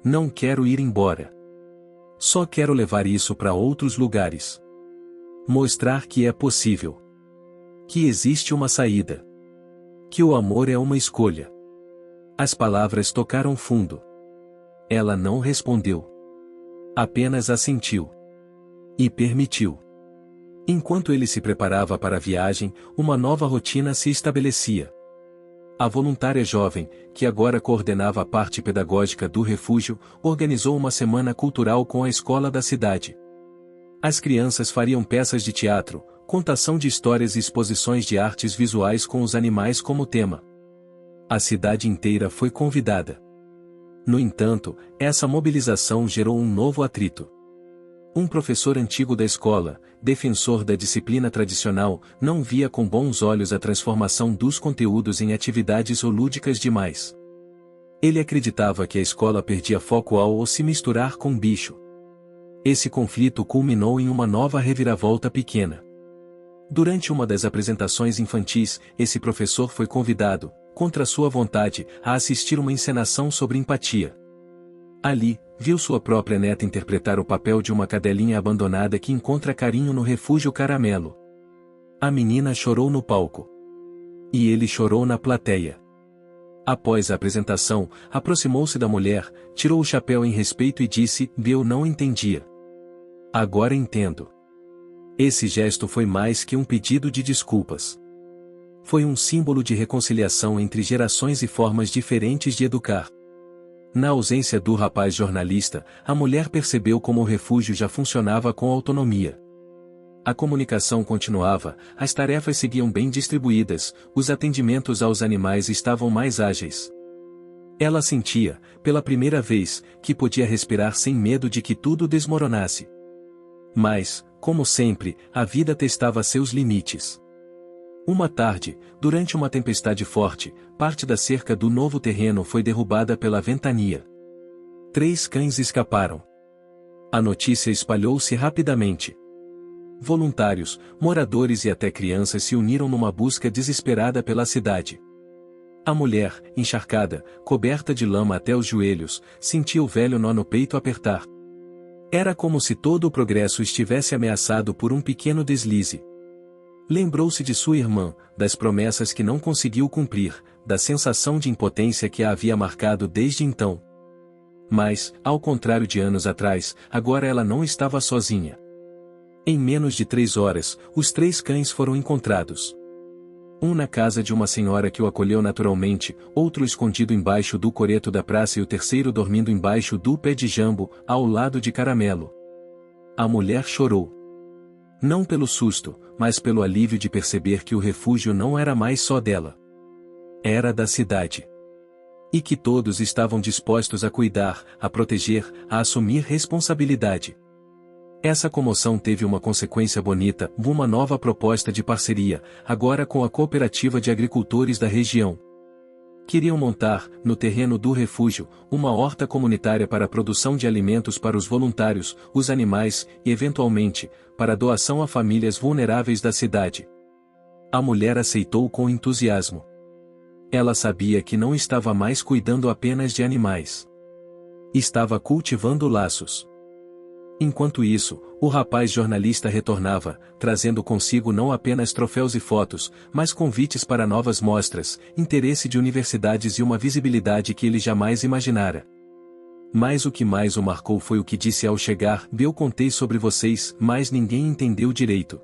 Não quero ir embora. Só quero levar isso para outros lugares. Mostrar que é possível. Que existe uma saída. Que o amor é uma escolha." As palavras tocaram fundo. Ela não respondeu. Apenas assentiu. E permitiu. Enquanto ele se preparava para a viagem, uma nova rotina se estabelecia. A voluntária jovem, que agora coordenava a parte pedagógica do refúgio, organizou uma semana cultural com a escola da cidade. As crianças fariam peças de teatro, contação de histórias e exposições de artes visuais com os animais como tema. A cidade inteira foi convidada. No entanto, essa mobilização gerou um novo atrito. Um professor antigo da escola, defensor da disciplina tradicional, não via com bons olhos a transformação dos conteúdos em atividades ou lúdicas demais. Ele acreditava que a escola perdia foco ao se misturar com bicho. Esse conflito culminou em uma nova reviravolta pequena. Durante uma das apresentações infantis, esse professor foi convidado, contra sua vontade, a assistir uma encenação sobre empatia. Ali, viu sua própria neta interpretar o papel de uma cadelinha abandonada que encontra carinho no refúgio Caramelo. A menina chorou no palco. E ele chorou na plateia. Após a apresentação, aproximou-se da mulher, tirou o chapéu em respeito e disse: "Eu não entendia. Agora entendo." Esse gesto foi mais que um pedido de desculpas. Foi um símbolo de reconciliação entre gerações e formas diferentes de educar. Na ausência do rapaz jornalista, a mulher percebeu como o refúgio já funcionava com autonomia. A comunicação continuava, as tarefas seguiam bem distribuídas, os atendimentos aos animais estavam mais ágeis. Ela sentia, pela primeira vez, que podia respirar sem medo de que tudo desmoronasse. Mas, como sempre, a vida testava seus limites. Uma tarde, durante uma tempestade forte, parte da cerca do novo terreno foi derrubada pela ventania. 3 cães escaparam. A notícia espalhou-se rapidamente. Voluntários, moradores e até crianças se uniram numa busca desesperada pela cidade. A mulher, encharcada, coberta de lama até os joelhos, sentia o velho nó no peito apertar. Era como se todo o progresso estivesse ameaçado por um pequeno deslize. Lembrou-se de sua irmã, das promessas que não conseguiu cumprir, da sensação de impotência que a havia marcado desde então. Mas, ao contrário de anos atrás, agora ela não estava sozinha. Em menos de 3 horas, os 3 cães foram encontrados. Um na casa de uma senhora que o acolheu naturalmente, outro escondido embaixo do coreto da praça e o terceiro dormindo embaixo do pé de jambo, ao lado de Caramelo. A mulher chorou. Não pelo susto, mas pelo alívio de perceber que o refúgio não era mais só dela. Era da cidade. E que todos estavam dispostos a cuidar, a proteger, a assumir responsabilidade. Essa comoção teve uma consequência bonita, uma nova proposta de parceria, agora com a cooperativa de agricultores da região. Queriam montar, no terreno do refúgio, uma horta comunitária para a produção de alimentos para os voluntários, os animais, e eventualmente, para doação a famílias vulneráveis da cidade. A mulher aceitou com entusiasmo. Ela sabia que não estava mais cuidando apenas de animais. Estava cultivando laços. Enquanto isso, o rapaz jornalista retornava, trazendo consigo não apenas troféus e fotos, mas convites para novas mostras, interesse de universidades e uma visibilidade que ele jamais imaginara. Mas o que mais o marcou foi o que disse ao chegar: "Eu contei sobre vocês, mas ninguém entendeu direito.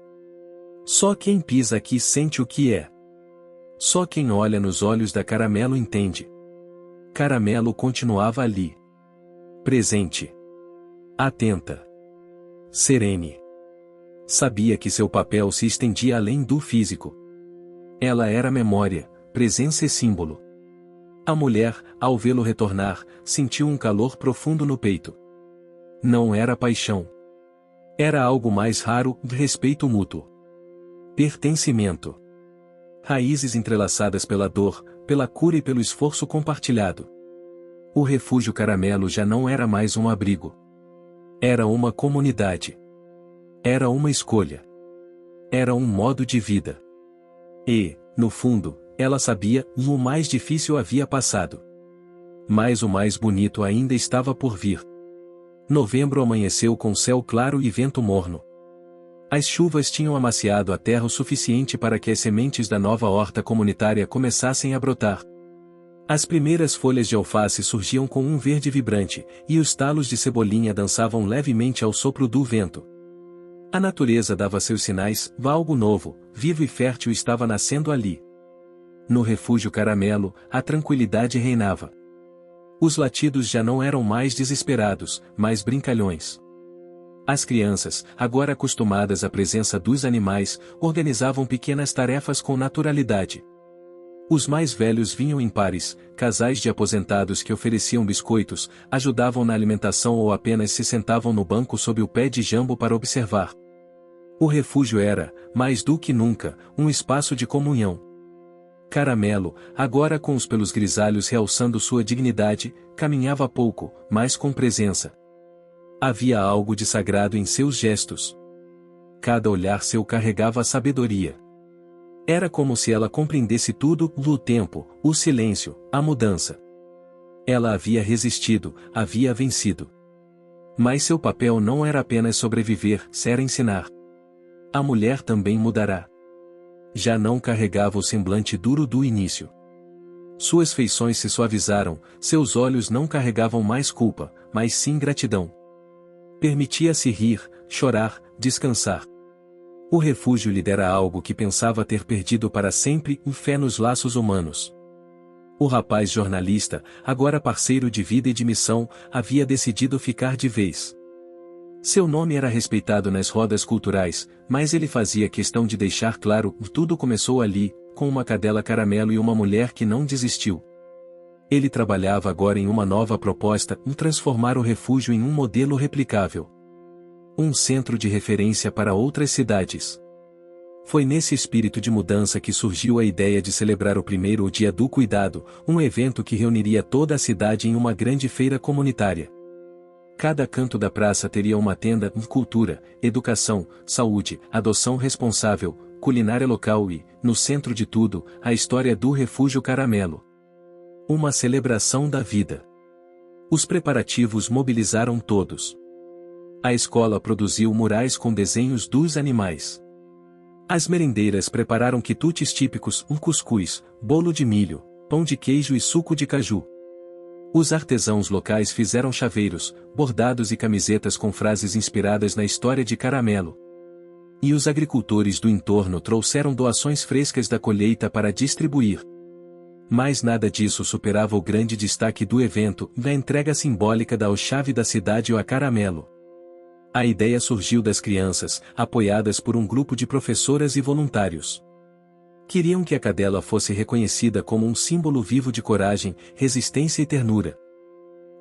Só quem pisa aqui sente o que é. Só quem olha nos olhos da Caramelo entende." Caramelo continuava ali. Presente. Atenta. Serene. Sabia que seu papel se estendia além do físico. Ela era memória, presença e símbolo. A mulher, ao vê-lo retornar, sentiu um calor profundo no peito. Não era paixão. Era algo mais raro, respeito mútuo. Pertencimento. Raízes entrelaçadas pela dor, pela cura e pelo esforço compartilhado. O refúgio Caramelo já não era mais um abrigo. Era uma comunidade. Era uma escolha. Era um modo de vida. E, no fundo, ela sabia, o mais difícil havia passado. Mas o mais bonito ainda estava por vir. Novembro amanheceu com céu claro e vento morno. As chuvas tinham amaciado a terra o suficiente para que as sementes da nova horta comunitária começassem a brotar. As primeiras folhas de alface surgiam com um verde vibrante, e os talos de cebolinha dançavam levemente ao sopro do vento. A natureza dava seus sinais, algo novo, vivo e fértil estava nascendo ali. No refúgio Caramelo, a tranquilidade reinava. Os latidos já não eram mais desesperados, mas brincalhões. As crianças, agora acostumadas à presença dos animais, organizavam pequenas tarefas com naturalidade. Os mais velhos vinham em pares, casais de aposentados que ofereciam biscoitos, ajudavam na alimentação ou apenas se sentavam no banco sob o pé de jambo para observar. O refúgio era, mais do que nunca, um espaço de comunhão. Caramelo, agora com os pelos grisalhos realçando sua dignidade, caminhava pouco, mas com presença. Havia algo de sagrado em seus gestos. Cada olhar seu carregava a sabedoria. Era como se ela compreendesse tudo, o tempo, o silêncio, a mudança. Ela havia resistido, havia vencido. Mas seu papel não era apenas sobreviver, era ensinar. A mulher também mudará. Já não carregava o semblante duro do início. Suas feições se suavizaram, seus olhos não carregavam mais culpa, mas sim gratidão. Permitia-se rir, chorar, descansar. O refúgio lhe dera algo que pensava ter perdido para sempre, fé nos laços humanos. O rapaz jornalista, agora parceiro de vida e de missão, havia decidido ficar de vez. Seu nome era respeitado nas rodas culturais, mas ele fazia questão de deixar claro, tudo começou ali, com uma cadela Caramelo e uma mulher que não desistiu. Ele trabalhava agora em uma nova proposta, transformar o refúgio em um modelo replicável. Um centro de referência para outras cidades. Foi nesse espírito de mudança que surgiu a ideia de celebrar o primeiro Dia do Cuidado, um evento que reuniria toda a cidade em uma grande feira comunitária. Cada canto da praça teria uma tenda, cultura, educação, saúde, adoção responsável, culinária local e, no centro de tudo, a história do refúgio Caramelo. Uma celebração da vida. Os preparativos mobilizaram todos. A escola produziu murais com desenhos dos animais. As merendeiras prepararam quitutes típicos, cuscuz, bolo de milho, pão de queijo e suco de caju. Os artesãos locais fizeram chaveiros, bordados e camisetas com frases inspiradas na história de Caramelo. E os agricultores do entorno trouxeram doações frescas da colheita para distribuir. Mas nada disso superava o grande destaque do evento, a entrega simbólica da chave da cidade a Caramelo. A ideia surgiu das crianças, apoiadas por um grupo de professoras e voluntários. Queriam que a cadela fosse reconhecida como um símbolo vivo de coragem, resistência e ternura.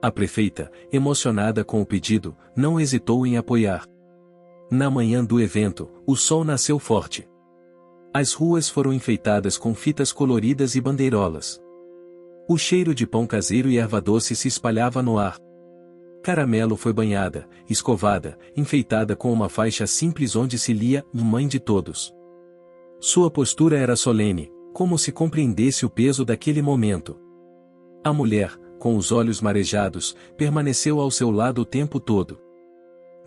A prefeita, emocionada com o pedido, não hesitou em apoiar. Na manhã do evento, o sol nasceu forte. As ruas foram enfeitadas com fitas coloridas e bandeirolas. O cheiro de pão caseiro e erva doce se espalhava no ar. Caramelo foi banhada, escovada, enfeitada com uma faixa simples onde se lia, Mãe de Todos. Sua postura era solene, como se compreendesse o peso daquele momento. A mulher, com os olhos marejados, permaneceu ao seu lado o tempo todo.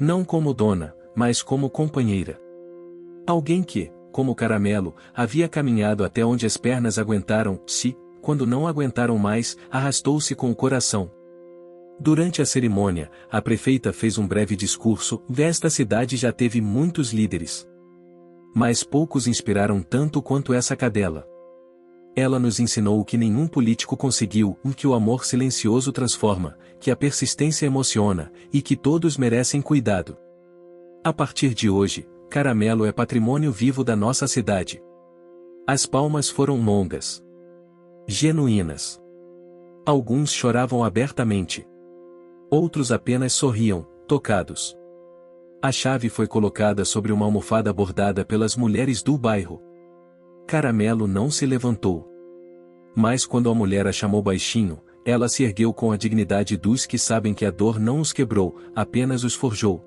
Não como dona, mas como companheira. Alguém que, como Caramelo, havia caminhado até onde as pernas aguentaram-se, quando não aguentaram mais, arrastou-se com o coração. Durante a cerimônia, a prefeita fez um breve discurso, esta cidade já teve muitos líderes. Mas poucos inspiraram tanto quanto essa cadela. Ela nos ensinou o que nenhum político conseguiu, que o amor silencioso transforma, que a persistência emociona, e que todos merecem cuidado. A partir de hoje, Caramelo é patrimônio vivo da nossa cidade. As palmas foram longas. Genuínas. Alguns choravam abertamente. Outros apenas sorriam, tocados. A chave foi colocada sobre uma almofada bordada pelas mulheres do bairro. Caramelo não se levantou. Mas quando a mulher a chamou baixinho, ela se ergueu com a dignidade dos que sabem que a dor não os quebrou, apenas os forjou.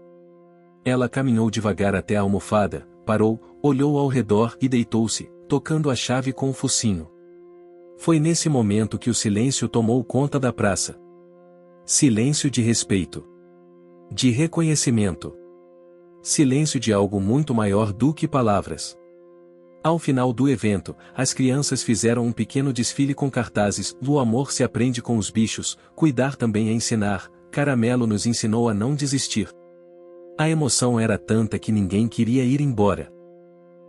Ela caminhou devagar até a almofada, parou, olhou ao redor e deitou-se, tocando a chave com o focinho. Foi nesse momento que o silêncio tomou conta da praça. Silêncio de respeito. De reconhecimento. Silêncio de algo muito maior do que palavras. Ao final do evento, as crianças fizeram um pequeno desfile com cartazes: "O amor se aprende com os bichos, cuidar também é ensinar, Caramelo nos ensinou a não desistir." A emoção era tanta que ninguém queria ir embora.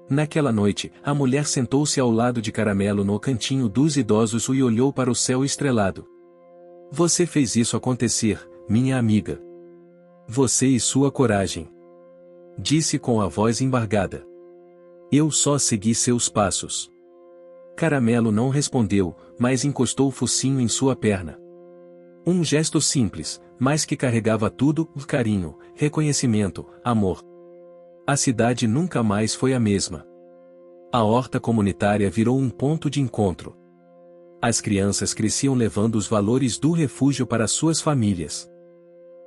Naquela noite, a mulher sentou-se ao lado de Caramelo no cantinho dos idosos e olhou para o céu estrelado. "Você fez isso acontecer, minha amiga. Você e sua coragem." Disse com a voz embargada. "Eu só segui seus passos." Caramelo não respondeu, mas encostou o focinho em sua perna. Um gesto simples, mas que carregava tudo: carinho, reconhecimento, amor. A cidade nunca mais foi a mesma. A horta comunitária virou um ponto de encontro. As crianças cresciam levando os valores do refúgio para suas famílias.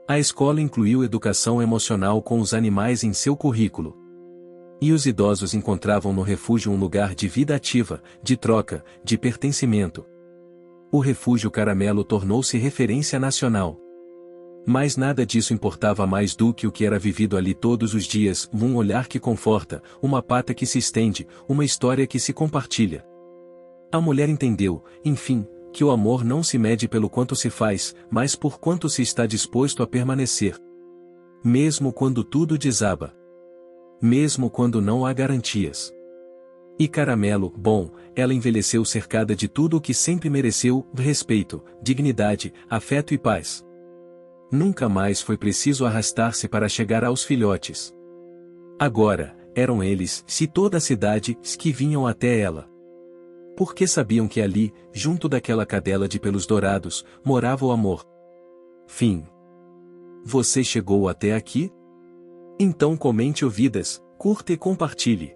A escola incluiu educação emocional com os animais em seu currículo. E os idosos encontravam no refúgio um lugar de vida ativa, de troca, de pertencimento. O refúgio Caramelo tornou-se referência nacional. Mas nada disso importava mais do que o que era vivido ali todos os dias: um olhar que conforta, uma pata que se estende, uma história que se compartilha. A mulher entendeu, enfim, que o amor não se mede pelo quanto se faz, mas por quanto se está disposto a permanecer. Mesmo quando tudo desaba. Mesmo quando não há garantias. E Caramelo, bom, ela envelheceu cercada de tudo o que sempre mereceu: respeito, dignidade, afeto e paz. Nunca mais foi preciso arrastar-se para chegar aos filhotes. Agora, eram eles, se toda a cidade, que vinham até ela. Porque sabiam que ali, junto daquela cadela de pelos dourados, morava o amor. Fim. Você chegou até aqui? Então comente ouvidas, curta e compartilhe.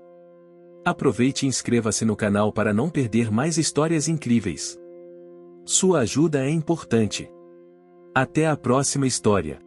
Aproveite e inscreva-se no canal para não perder mais histórias incríveis. Sua ajuda é importante. Até a próxima história.